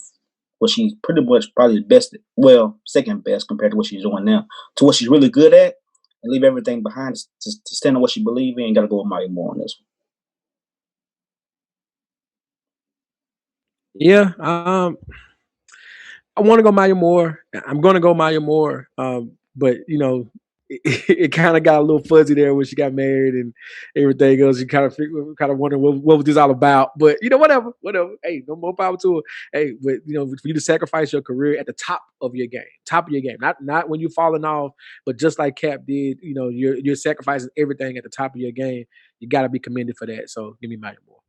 what she's pretty much probably the best, well, second best compared to what she's doing now, to what she's really good at, and leave everything behind to stand on what she believes in, got to go with Maya Moore on this one. Yeah, I want to go Maya Moore. I'm going to go Maya Moore but it kind of got a little fuzzy there when she got married and everything else. You kind of wondering what was this all about. But whatever. Hey, no more power to her. Hey, but for you to sacrifice your career at the top of your game, not when you're falling off, but just like Cap did. You're sacrificing everything at the top of your game. You got to be commended for that. So give me Maya Moore.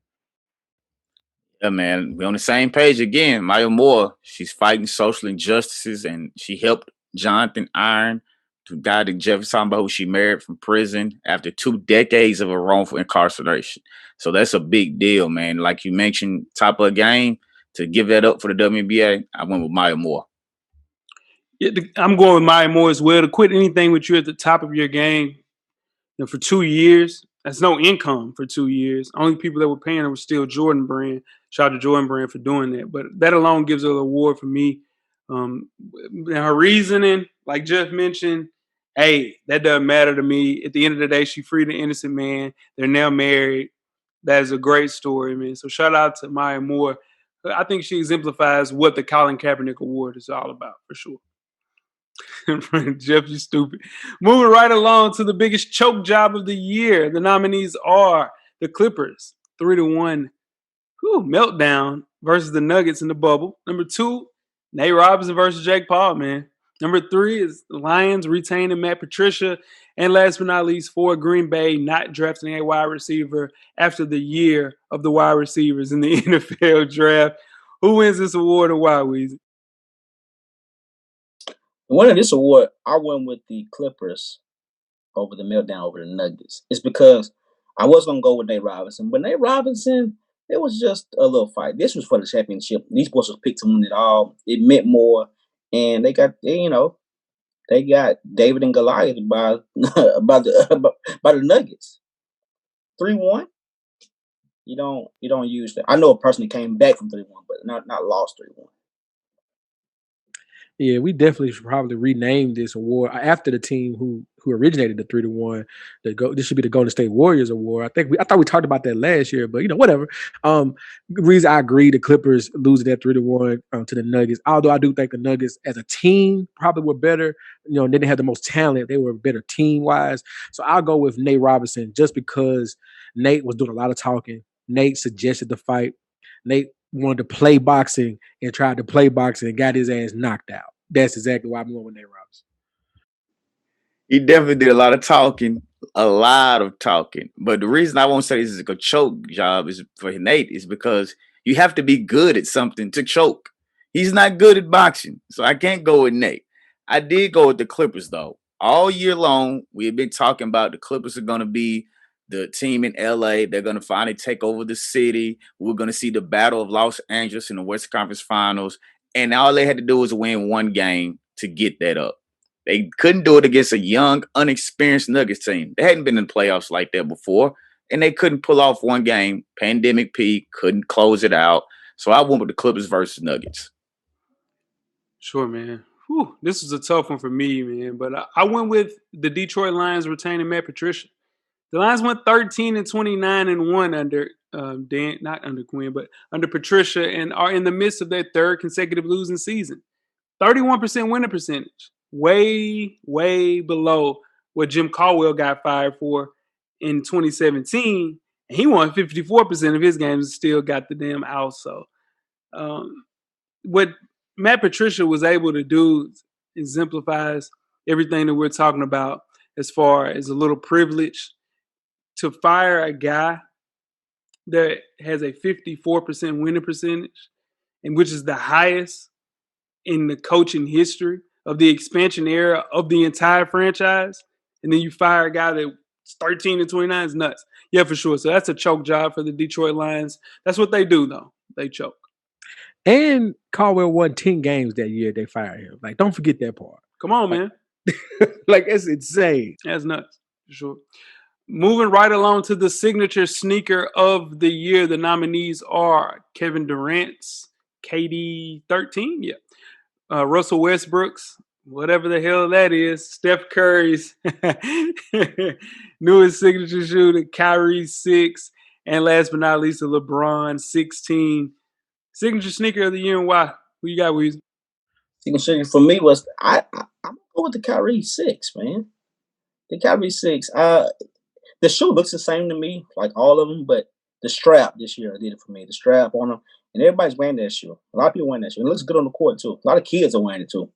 Yeah, man, we're on the same page again. Maya Moore, she's fighting social injustices, and she helped Jonathan Iron, the guy that Jeff was talking about, who she married from prison after 2 decades of a wrongful incarceration. So that's a big deal, man. Like you mentioned, top of the game, to give that up for the WNBA, I went with Maya Moore. Yeah, I'm going with Maya Moore as well. To quit anything with you at the top of your game, for 2 years, that's no income for 2 years. Only people that were paying her was still Jordan Brand. Shout out to Jordan Brand for doing that. But that alone gives her an award for me. Her reasoning, like Jeff mentioned, hey, that doesn't matter to me. At the end of the day, she freed an innocent man. They're now married. That is a great story, man. So shout out to Maya Moore. I think she exemplifies what the Colin Kaepernick Award is all about, for sure. Jeff, you stupid. Moving right along to the biggest choke job of the year. The nominees are the Clippers, 3-1 meltdown versus the Nuggets in the bubble. Number 2, Nate Robinson versus Jake Paul, man. Number 3 is the Lions retaining Matt Patricia. And last but not least, 4, Green Bay not drafting a wide receiver after the year of the wide receivers in the NFL draft. Who wins this award and why, Weezy? Winning this award, I went with the Clippers over the meltdown over the Nuggets. It's because I was going to go with Nate Robinson. But Nate Robinson, it was just a little fight. This was for the championship. These boys was picked to win it all. It meant more. And they got David and Goliath by the Nuggets. 3-1. You don't use that. I know a person that came back from 3-1, but not lost 3-1. Yeah, we definitely should probably rename this award after the team who originated the 3-1. This should be the Golden State Warriors Award. I thought we talked about that last year, but whatever. Reason I agree, the Clippers losing that 3-1 to the Nuggets. Although I do think the Nuggets as a team probably were better. They didn't have the most talent. They were better team wise. So I'll go with Nate Robinson just because Nate was doing a lot of talking. Nate suggested the fight. Nate wanted to play boxing and tried to play boxing and got his ass knocked out. That's exactly why I'm going with Nate Robinson. He definitely did a lot of talking. But the reason I won't say this is a choke job is for Nate is because you have to be good at something to choke. He's not good at boxing, so I can't go with Nate. I did go with the Clippers, though. All year long, we have been talking about the Clippers are going to be the team in LA. They're going to finally take over the city. We're going to see the Battle of Los Angeles in the Western Conference Finals. And all they had to do was win one game to get that up. They couldn't do it against a young, unexperienced Nuggets team. They hadn't been in the playoffs like that before, and they couldn't pull off one game. Pandemic peak, couldn't close it out. So I went with the Clippers versus Nuggets. Sure, man. Whew, this was a tough one for me, man. But I went with the Detroit Lions retaining Matt Patricia. The Lions went 13-29-1 under not under Quinn, but under Patricia, and are in the midst of their 3rd consecutive losing season. 31% winning percentage, way, way below what Jim Caldwell got fired for in 2017. And he won 54% of his games and still got the damn out. So what Matt Patricia was able to do exemplifies everything that we're talking about as far as a little privilege. To fire a guy that has a 54% winning percentage, and which is the highest in the coaching history of the expansion era of the entire franchise, and then you fire a guy that's 13-29 is nuts. Yeah, for sure. So that's a choke job for the Detroit Lions. That's what they do, though. They choke. And Caldwell won 10 games that year they fired him. Like, don't forget that part. Come on, man. Like, it's insane. That's nuts, for sure. Moving right along to the signature sneaker of the year, the nominees are Kevin Durant's KD 13, Russell Westbrook's, whatever the hell that is, Steph Curry's newest signature shoe, Kyrie's 6, and last but not least, the LeBron 16. Signature sneaker of the year and why? Who you got, Weezy? Signature for me was I'm Go with the Kyrie 6, man. The Kyrie 6. The shoe looks the same to me, like all of them, but the strap this year did it for me. The strap on them, and everybody's wearing that shoe. A lot of people wearing that shoe. It looks good on the court too. A lot of kids are wearing it too.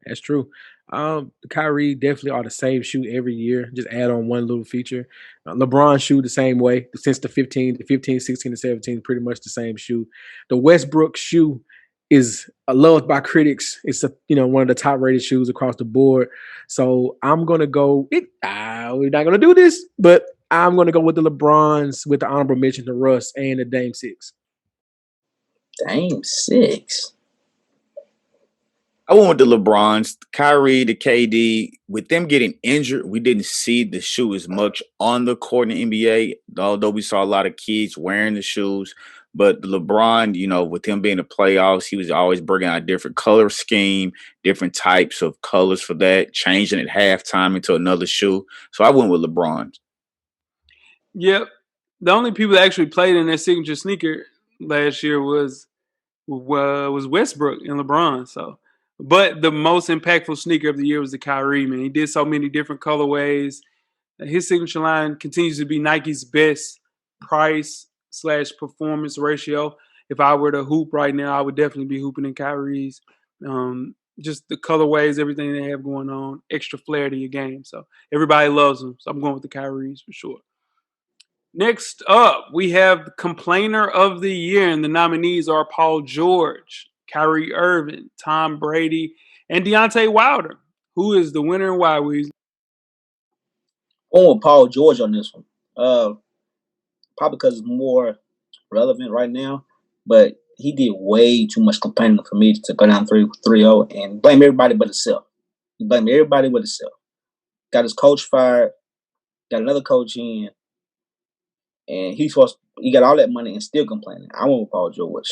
That's true. The Kyrie definitely are the same shoe every year. Just add on one little feature. LeBron shoe the same way since the 15, 16, and 17, pretty much the same shoe. The Westbrook shoe is loved by critics. It's one of the top rated shoes across the board. So I'm gonna go. We're not gonna do this, but I'm gonna go with the LeBrons with the honorable mention to Russ and the Dame 6. Dame 6. I went with the LeBrons, Kyrie, the KD. With them getting injured, we didn't see the shoe as much on the court in the NBA, although we saw a lot of kids wearing the shoes. But LeBron, with him being in the playoffs, he was always bringing out a different color scheme, different types of colors for that, changing at halftime into another shoe. So I went with LeBron. Yep. The only people that actually played in their signature sneaker last year was Westbrook and LeBron. So, but the most impactful sneaker of the year was the Kyrie, man. He did so many different colorways. His signature line continues to be Nike's best price/performance ratio. If I were to hoop right now, I would definitely be hooping in Kyrie's. Just the colorways, everything they have going on, extra flair to your game. So everybody loves them. So I'm going with the Kyrie's for sure. Next up, we have Complainer of the Year, and the nominees are Paul George, Kyrie Irving, Tom Brady, and Deontay Wilder. Who is the winner and why, Weezy? Going with Paul George on this one. Probably because it's more relevant right now, but he did way too much complaining for me to go down 3-0 and blame everybody but himself. He blamed everybody but himself. Got his coach fired, got another coach in, and he got all that money and still complaining. I went with Paul George.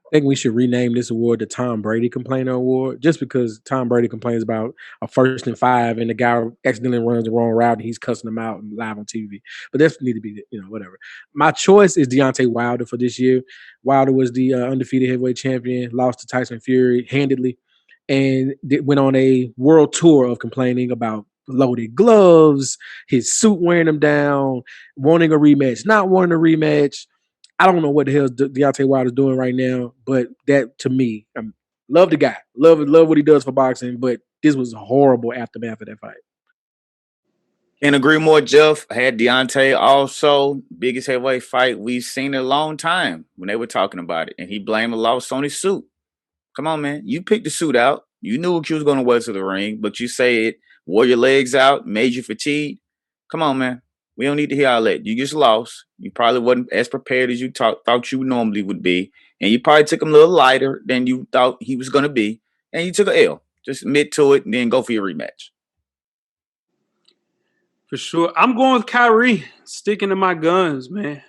I think we should rename this award the Tom Brady Complainer Award, just because Tom Brady complains about a 1st and 5 and the guy accidentally runs the wrong route and he's cussing him out live on TV. But that need to be, whatever. My choice is Deontay Wilder for this year. Wilder was the undefeated heavyweight champion, lost to Tyson Fury handedly, and went on a world tour of complaining about loaded gloves, his suit wearing him down, wanting a rematch, not wanting a rematch. I don't know what the hell Deontay Wilder's doing right now, but that to me, I love the guy, love what he does for boxing, but this was a horrible aftermath of that fight. Can't agree more, Jeff. I had Deontay also, biggest heavyweight fight we've seen in a long time when they were talking about it, and he blamed the loss on his suit. Come on, man. You picked the suit out. You knew what you was going to wear to the ring, but you say it wore your legs out, made you fatigued. Come on, man. We don't need to hear all that. You just lost. You probably wasn't as prepared as you thought you normally would be. And you probably took him a little lighter than you thought he was going to be. And you took an L. Just admit to it and then go for your rematch. For sure. I'm going with Kyrie, sticking to my guns, man.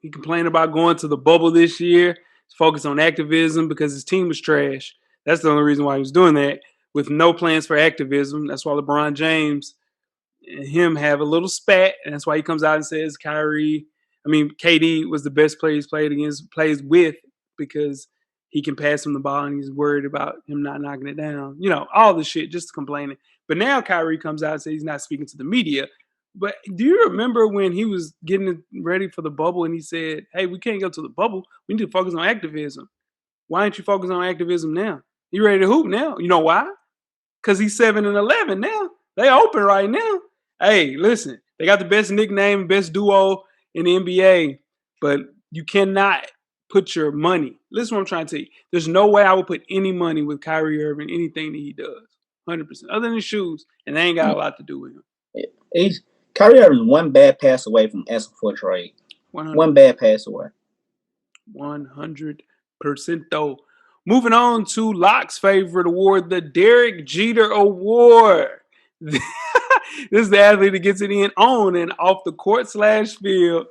He complained about going to the bubble this year. He's focused on activism because his team was trash. That's the only reason why he was doing that, with no plans for activism. That's why LeBron James and him have a little spat, and that's why he comes out and says KD was the best player he's plays with, because he can pass him the ball and he's worried about him not knocking it down. All this shit, just complaining. But now Kyrie comes out and says he's not speaking to the media. But do you remember when he was getting ready for the bubble and he said, hey, we can't go to the bubble. We need to focus on activism. Why aren't you focusing on activism now? You ready to hoop now? You know why? Because he's 7-11 now. They open right now. Hey, listen, they got the best nickname, best duo in the NBA, but you cannot put your money. Listen what I'm trying to tell you. There's no way I would put any money with Kyrie Irving, anything that he does. 100%. Other than his shoes, and they ain't got a lot to do with him. Kyrie Irving one bad pass away from asking for a trade. 100. One bad pass away. 100% though. Moving on to Locke's favorite award, the Derek Jeter Award. This is the athlete that gets it in on and off the court/field.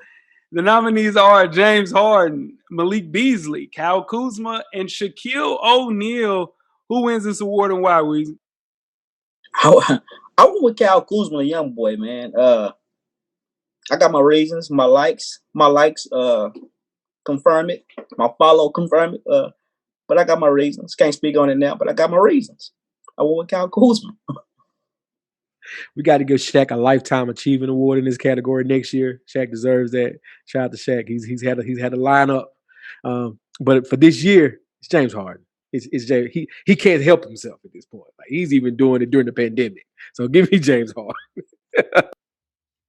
The nominees are James Harden, Malik Beasley, Kyle Kuzma, and Shaquille O'Neal. Who wins this award and why, Weezy? I went with Kyle Kuzma, a young boy, man. I got my reasons, my likes confirm it. My follow confirm it. but I got my reasons. Can't speak on it now, but I got my reasons. I went with Kyle Kuzma. We got to give Shaq a lifetime achievement award in this category next year. Shaq deserves that. Shout out to Shaq. He's had a lineup, but for this year, it's James Harden. It's James. He can't help himself at this point. Like he's even doing it during the pandemic. So give me James Harden.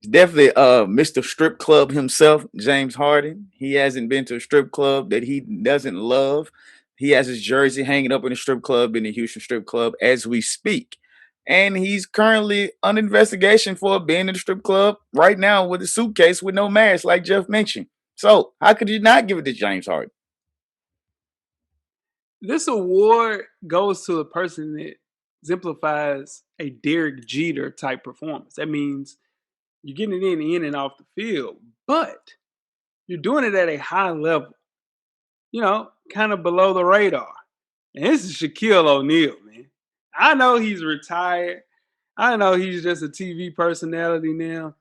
Definitely Mr. Strip Club himself, James Harden. He hasn't been to a strip club that he doesn't love. He has his jersey hanging up in the strip club in the Houston Strip Club as we speak. And he's currently under investigation for being in the strip club right now with a suitcase with no mask, like Jeff mentioned. So how could you not give it to James Harden? This award goes to a person that exemplifies a Derek Jeter type performance. That means you're getting it in and off the field, but you're doing it at a high level, kind of below the radar. And this is Shaquille O'Neal, man. I know he's retired. I know he's just a TV personality now,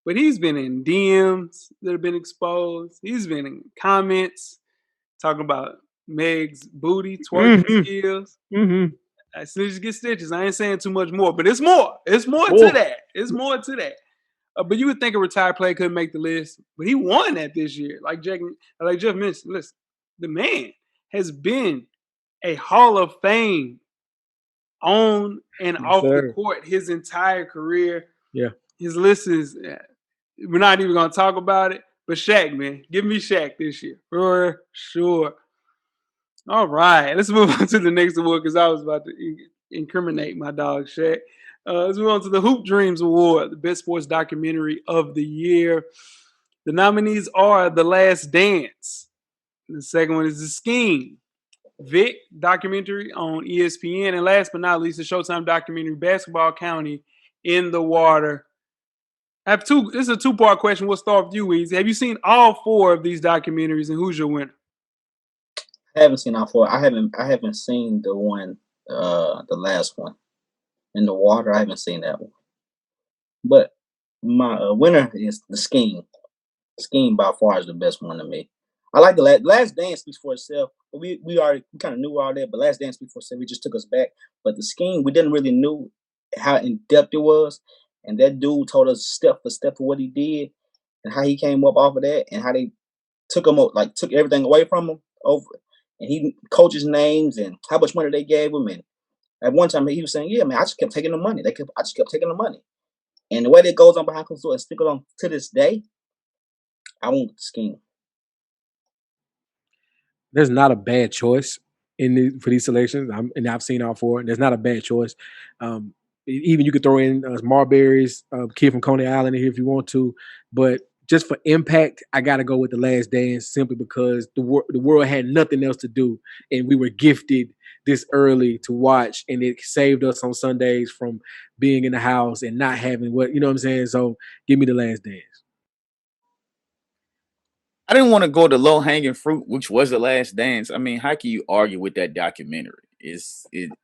but he's been in DMs that have been exposed. He's been in comments talking about Meg's booty, twerking skills. Mm-hmm. As soon as you get stitches, I ain't saying too much more, but it's more. It's more to that. It's more to that. But you would think a retired player couldn't make the list, but he won that this year. Like Jeff mentioned, listen, the man has been a Hall of Fame on and off the court his entire career. Yeah. His list is, we're not even going to talk about it, but Shaq, man. Give me Shaq this year. For sure. All right. Let's move on to the next award because I was about to incriminate my dog, Shaq. Let's move on to the Hoop Dreams Award, the Best Sports Documentary of the Year. The nominees are The Last Dance. The second one is The Scheme. Vic documentary on ESPN. And last but not least, the Showtime documentary, Basketball County in the Water. This is a two-part question. We'll start with you, Weezy. Have you seen all four of these documentaries, and who's your winner? I haven't seen all four. I haven't seen the one, the last one. In the Water, I haven't seen that one. But my winner is The Scheme. The Scheme by far is the best one to me. I like the Last Dance speaks for itself. But we kind of knew all that, but Last Dance speaks for itself. It just took us back. But The Scheme, we didn't really knew how in depth it was, and that dude told us step for step of what he did and how he came up off of that, and how they took everything away from him over, and he coaches names and how much money they gave him. And at one time he was saying, "Yeah, man, I just kept taking the money. I just kept taking the money." And the way that goes on behind closed doors and stick it on to this day, I won't The Scheme. There's not a bad choice for these selections, and I've seen all four. And there's not a bad choice. Even you could throw in Marbury's Kid from Coney Island in here if you want to, but just for impact, I got to go with The Last Dance simply because the world had nothing else to do, and we were gifted this early to watch, and it saved us on Sundays from being in the house and not having what I'm saying. So give me The Last Dance. I didn't want to go to low hanging fruit, which was The Last Dance. I mean, how can you argue with that documentary?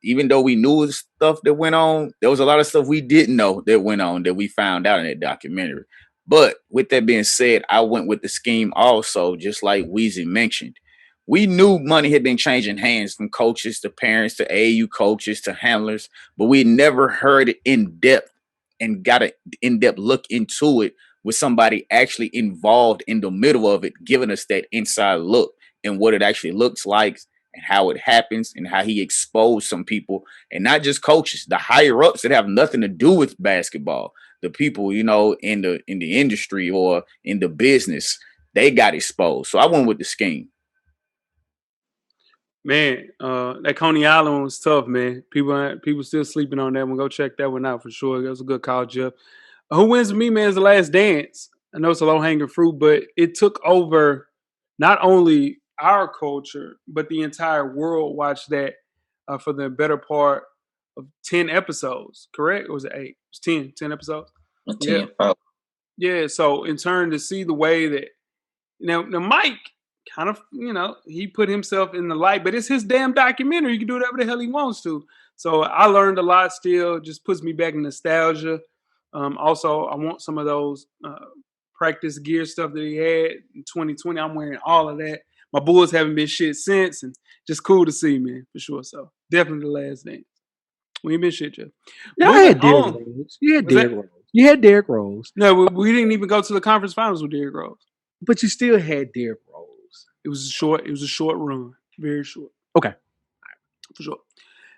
Even though we knew stuff that went on, there was a lot of stuff we didn't know that went on that we found out in that documentary. But with that being said, I went with The Scheme also, just like Weezy mentioned. We knew money had been changing hands from coaches to parents to AAU coaches to handlers, but we never heard it in depth and got an in-depth look into it with somebody actually involved in the middle of it, giving us that inside look and what it actually looks like and how it happens and how he exposed some people, and not just coaches, the higher ups that have nothing to do with basketball, the people, in the industry or in the business, they got exposed. So I went with The Scheme. Man, that Coney Island one was tough, man. People still sleeping on that one. Go check that one out for sure. That was a good call, Jeff. Who wins with me, man, is The Last Dance. I know it's a low-hanging fruit, but it took over not only our culture, but the entire world watched that for the better part of 10 episodes, correct? Or was it 8? It was 10 episodes? 10. Yeah, so in turn to see the way that now Mike kind of, he put himself in the light, but it's his damn documentary. He can do whatever the hell he wants to. So I learned a lot still, just puts me back in nostalgia. Also, I want some of those practice gear stuff that he had in 2020. I'm wearing all of that. My Bulls haven't been shit since, and just cool to see, man, for sure. So definitely the last dance. We ain't been shit, Jeff. Y'all had Derrick Rose. You had Derrick Rose. You had Derrick Rose. No, we didn't even go to the conference finals with Derrick Rose. But you still had Derrick Rose. It was a short run. Very short. Okay. For sure.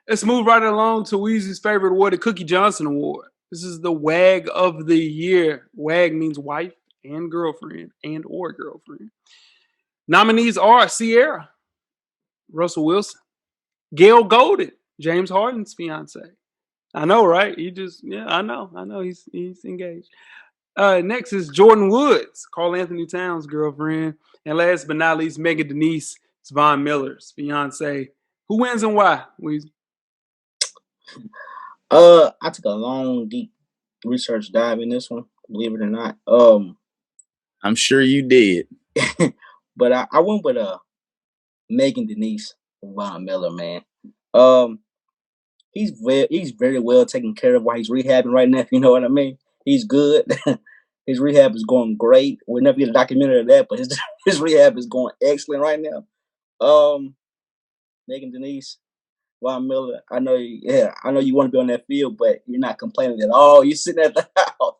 Let's move right along to Weezy's favorite award, the Cookie Johnson Award. This is the WAG of the year. WAG means wife and girlfriend or girlfriend. Nominees are Sierra, Russell Wilson, Gail Golden, James Harden's fiance. I know, right? I know he's engaged. Next is Jordan Woods, Karl Anthony Towns' girlfriend. And last but not least, Megan Denise, Von Miller's fiance. Who wins and why, Weezy? I took a long, deep research dive in this one, believe it or not. I'm sure you did. But I went with Megan Denise Von Miller, man. He's very well taken care of while he's rehabbing right now, if you know what I mean. He's good. His rehab is going great. We'll never get a documentary of that, but his rehab is going excellent right now. Megan Denise Von Miller, I know you want to be on that field, but you're not complaining at all. You're sitting at the house.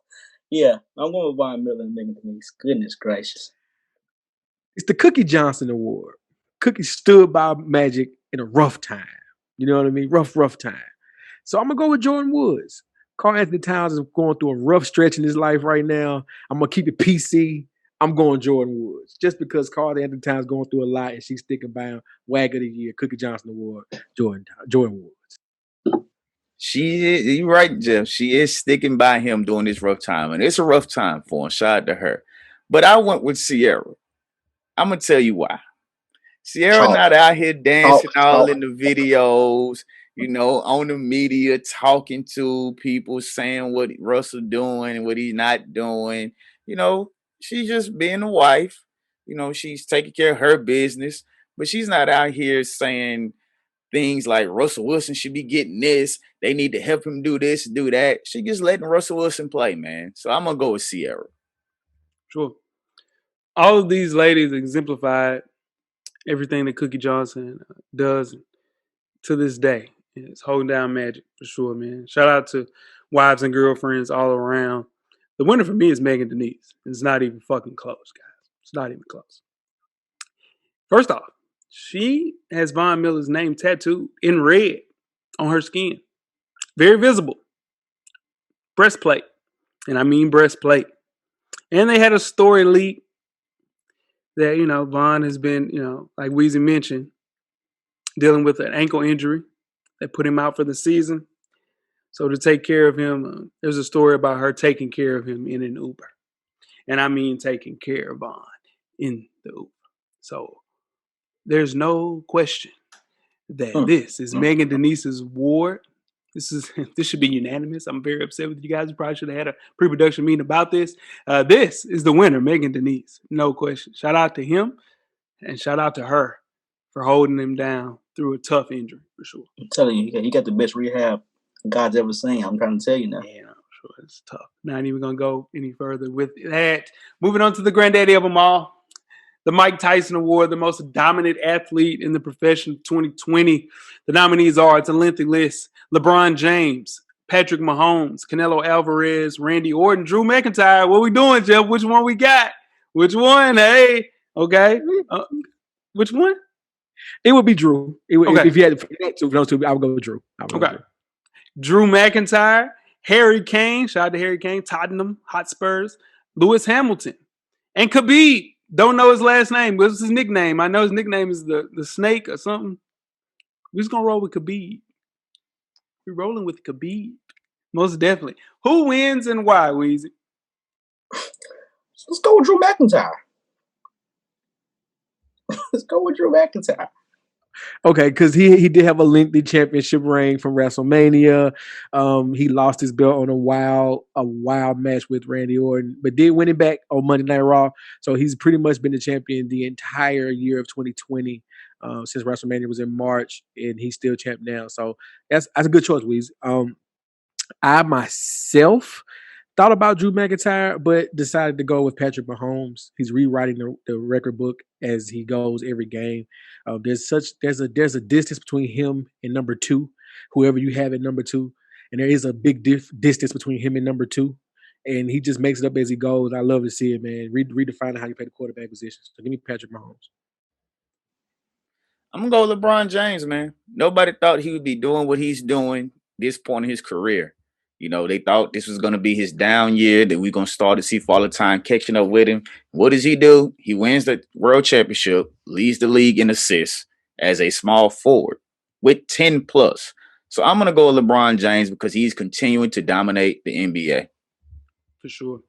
Yeah, I'm going with Von Miller and Megan Denise. Goodness gracious. It's the Cookie Johnson Award. Cookie stood by Magic in a rough time. You know what I mean? Rough time. So I'm going to go with Jordan Woods. Karl Anthony Towns is going through a rough stretch in his life right now. I'm going to keep it PC. I'm going Jordan Woods. Just because Karl Anthony Towns is going through a lot and she's sticking by him. WAG of the year, Cookie Johnson Award, Jordan Woods. You're right, Jeff. She is sticking by him during this rough time. And it's a rough time for him. Shout out to her. But I went with Sierra. I'm going to tell you why. Sierra not out here dancing all in the videos, on the media, talking to people, saying what Russell doing and what he's not doing. She's just being a wife. She's taking care of her business, but she's not out here saying things like Russell Wilson should be getting this. They need to help him do this, do that. She just letting Russell Wilson play, man. So I'm going to go with Sierra. Sure. All of these ladies exemplified everything that Cookie Johnson does to this day. It's holding down Magic for sure, man. Shout out to wives and girlfriends all around. The winner for me is Megan Denise. It's not even fucking close, guys. It's not even close. First off, she has Von Miller's name tattooed in red on her skin. Very visible. Breastplate. And I mean breastplate. And they had a story leak that, Von has been, like Weezy mentioned, dealing with an ankle injury that put him out for the season. So to take care of him, there's a story about her taking care of him in an Uber. And I mean taking care of Von in the Uber. So there's no question that this is Megan Denise's award. This should be unanimous. I'm very upset with you guys. You probably should have had a pre-production meeting about this. This is the winner, Megan Denise. No question. Shout out to him and shout out to her for holding him down through a tough injury, for sure. I'm telling you, he got the best rehab God's ever seen. I'm trying to tell you now. Yeah, I'm sure it's tough. Not even going to go any further with that. Moving on to the granddaddy of them all. The Mike Tyson Award, the most dominant athlete in the profession of 2020. The nominees are, it's a lengthy list, LeBron James, Patrick Mahomes, Canelo Alvarez, Randy Orton, Drew McIntyre. What we doing, Jeff? Which one we got? Which one? Hey, okay. Which one? It would be Drew. Okay. If you had those two, I would go with Drew. Okay. Drew McIntyre, Harry Kane, shout out to Harry Kane, Tottenham Hotspurs, Lewis Hamilton, and Khabib. Don't know his last name. What's his nickname? I know his nickname is the Snake or something. We're just going to roll with Khabib. We're rolling with Khabib. Most definitely. Who wins and why, Weezy? Let's go with Drew McIntyre. Let's go with Drew McIntyre. Okay, because he did have a lengthy championship reign from WrestleMania. He lost his belt on a wild match with Randy Orton, but did win it back on Monday Night Raw. So he's pretty much been the champion the entire year of 2020 since WrestleMania was in March, and he's still champ now. So that's a good choice, Weez. I myself thought about Drew McIntyre, but decided to go with Patrick Mahomes. He's rewriting the record book as he goes every game. There's a distance between him and number 2, whoever you have at number 2, and there is a big distance between him and number 2, and he just makes it up as he goes. I love to see it, man. Redefining how you play the quarterback position. So give me Patrick Mahomes. I'm gonna go LeBron James, man. Nobody thought he would be doing what he's doing this point in his career. You know, they thought this was gonna be his down year, that we're gonna start to see Father Time catching up with him. What does he do? He wins the world championship, leads the league in assists as a small forward with 10 plus. So I'm gonna go with LeBron James because he's continuing to dominate the NBA. For sure.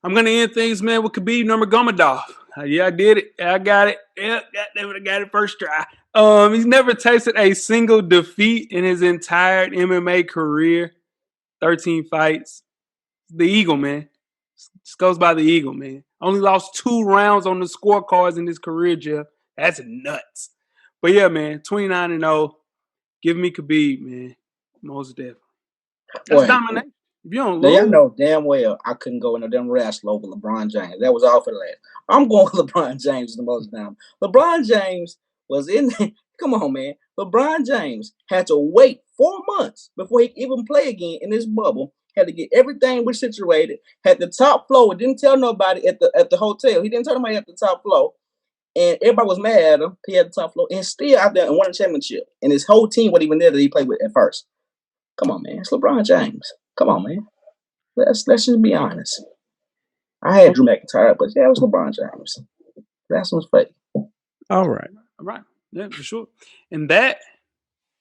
I'm gonna end things, man, with Khabib Nurmagomedov. Yeah, I did it. I got it. Yeah, goddamn it, I got it first try. He's never tasted a single defeat in his entire MMA career. 13 fights. The Eagle, man. Just goes by the Eagle, man. Only lost 2 rounds on the scorecards in his career, Jeff. That's nuts. But yeah, man, 29-0. Give me Khabib, man. Most definitely. That's domination. If you don't lose. Y'all know damn well I couldn't go in a damn wrestle over LeBron James. That was all for the last. I'm going with LeBron James the most down. LeBron James was in. Come on, man. LeBron James had to wait 4 months before he even play again in this bubble. Had to get everything situated. Had the top floor. Didn't tell nobody at the hotel. He didn't tell nobody at the top floor. And everybody was mad at him. He had the top floor and still out there and won a championship. And his whole team wasn't even there that he played with at first. Come on, man. It's LeBron James. Come on, man. Let's just be honest. I had Drew McIntyre, but yeah, it was LeBron James. That's what's fake. All right. Yeah, for sure. And that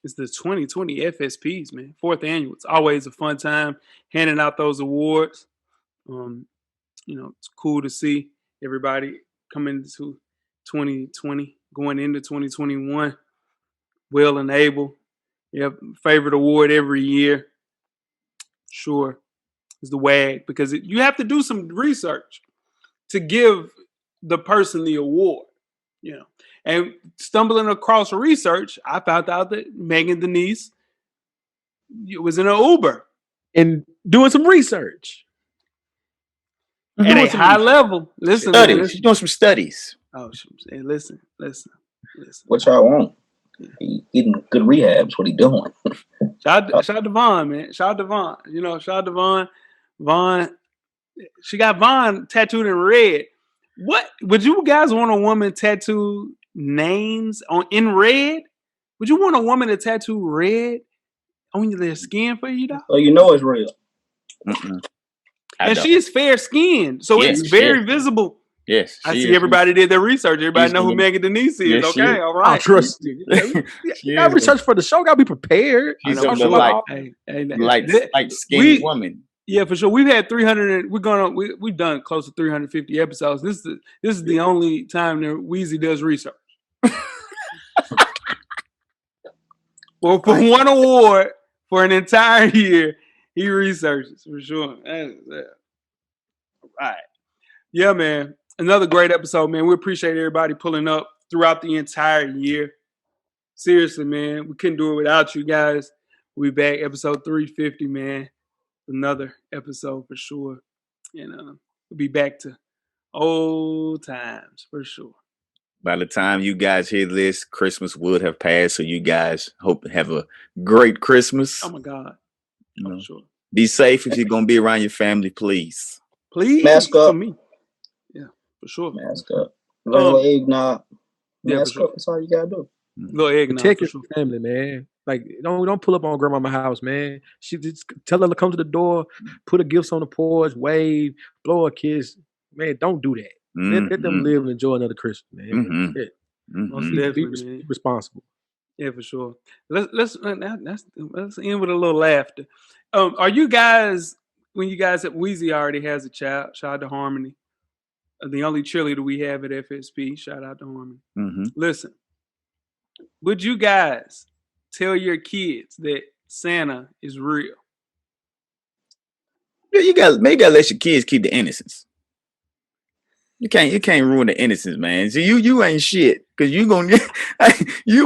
is the 2020 FSPs, man. 4th annual. It's always a fun time handing out those awards. It's cool to see everybody coming into 2020, going into 2021, well and able. You have favorite award every year. Sure. Is the WAG, because you have to do some research to give the person the award, And stumbling across research, I found out that Megan Denise was in an Uber and doing some research at a high level. Listen, she's doing some studies. Oh, hey, listen. What y'all want? He getting good rehabs. What he doing? Shout out to Vaughn, man. Shout out to Vaughn. Shout out to Vaughn. Vaughn, she got Vaughn tattooed in red. What would you guys want a woman tattoo names in red? Would you want a woman to tattoo red on their skin for you, though? Oh, you know it's real. And she is fair skinned, so it's very visible. Yes, I see everybody did their research. Everybody know who Megan Denise is. Okay, all right. I trust you. You got research for the show. Got to be prepared. She's a light skinned woman. Yeah, for sure. We've had 300. We've done close to 350 episodes. This is the only time that Weezy does research. Well, for one award for an entire year, he researches for sure. All right. Yeah, man. Another great episode, man. We appreciate everybody pulling up throughout the entire year. Seriously, man. We couldn't do it without you guys. We'll be back, episode 350, man. Another episode for sure. And we'll be back to old times for sure. By the time you guys hear this, Christmas would have passed. So you guys hope to have a great Christmas. Oh, my God. For sure. Be safe if you're going to be around your family, please. Please. Mask up. For me. For sure. Mask up. Little eggnog. Mask sure. up. That's all you gotta do. Little eggnog. Protect your family, man. Like, don't pull up on grandmama's house, man. She just tell her to come to the door, put her gifts on the porch, wave, blow a kiss. Man, don't do that. Let them live and enjoy another Christmas, man. Most definitely, be responsible. Yeah, for sure. Let's end with a little laughter. Are you guys, when you guys at Weezy already has a child, shout out to Harmony. The only cheerleader we have at FSP. Shout out to Harmony. Listen, would you guys tell your kids that Santa is real? Yeah, you gotta let your kids keep the innocence. You can't ruin the innocence, man. So you ain't shit, because you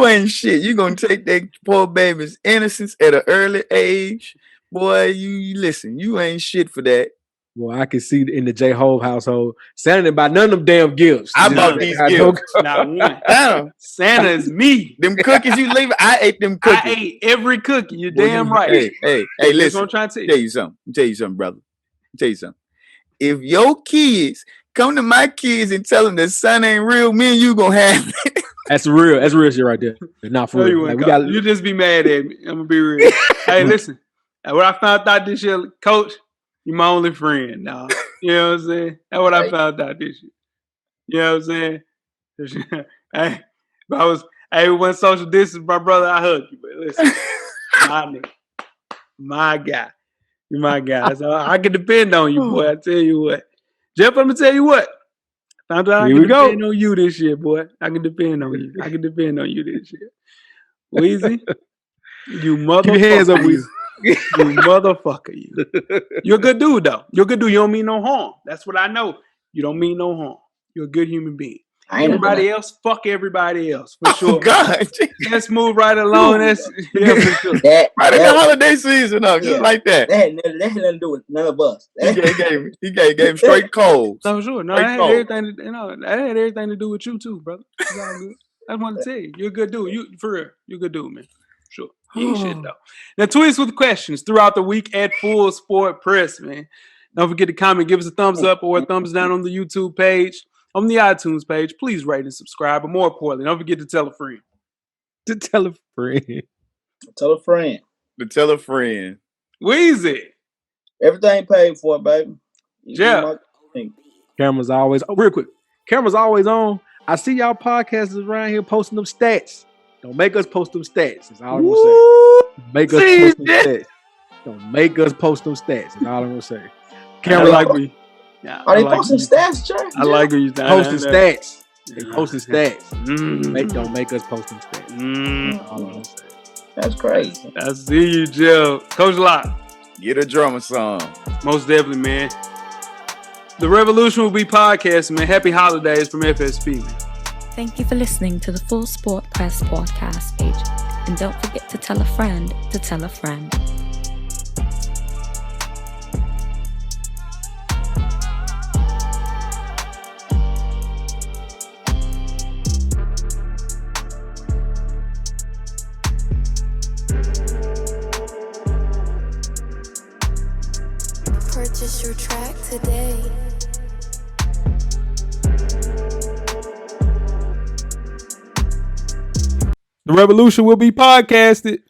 ain't shit. You gonna take that poor baby's innocence at an early age, boy. You listen. You ain't shit for that. Well, I can see in the J Hove household, Santa didn't buy none of them damn gifts. I bought these gifts. Not one. Damn. Santa is me. Them cookies you leave, I ate them cookies. I ate every cookie. You're damn right. Hey, That's listen. what I'm trying to Tell you something. brother. Tell you something. If your kids come to my kids and tell them that Santa ain't real, me and you gonna have it. That's real shit right there. Not for real. Like, you just be mad at me. I'm gonna be real. Hey, listen. What I found out this year, Coach, you're my only friend, dog. You know what I'm saying? That's what I found out this year. You know what I'm saying? Hey, if I was, when social distance, my brother, I hug you. But listen, my guy. You're my guy. So I can depend on you, boy. I tell you what. Jeff, I'm gonna tell you what. Found out I can depend on you this year, boy. I can depend on you. I can depend on you this year. Weezy, you motherfucker. Keep your hands up, Weezy. You motherfucker, you. You're a good dude, though. You're a good dude. You don't mean no harm. That's what I know. You don't mean no harm. You're a good human being. Everybody else, fuck everybody else, for sure. Oh, God. Let's move right along. That's for sure. Right in the holiday season, just like that. That had nothing to do with none of us. He gave straight cold. No, sure. No, that had everything to do with you too, brother. It's all good. I just want to tell you, you're a good dude. You for real, you're a good dude, man. Sure. You ain't shit though. Now tweet us with questions throughout the week at Full Sport Press, man. Don't forget to comment, give us a thumbs up or a thumbs down on the YouTube page, on the iTunes page. Please rate and subscribe. But more importantly, don't forget to tell a friend. To tell a friend. Tell a friend. To tell a friend. Weezy. Everything paid for, baby. Yeah. Camera's always real quick. Camera's always on. I see y'all podcasters around here posting them stats. Don't make us post them stats. That's all I'm gonna say. Make us post them stats. Don't make us post them stats. That's all I'm gonna say. Camera like me. Yeah, are they posting stats, Jay? I like when you posting stats. They posting stats. Don't make us post them stats. That's all I'm gonna say. That's crazy. I see you, Jill. Coach Locke. Get a drummer song. Most definitely, man. The Revolution will be podcasting, man. Happy holidays from FSP, man. Thank you for listening to the Full Sport Press podcast page. And don't forget to tell a friend to tell a friend. Purchase your track today. The Revolution will be podcasted.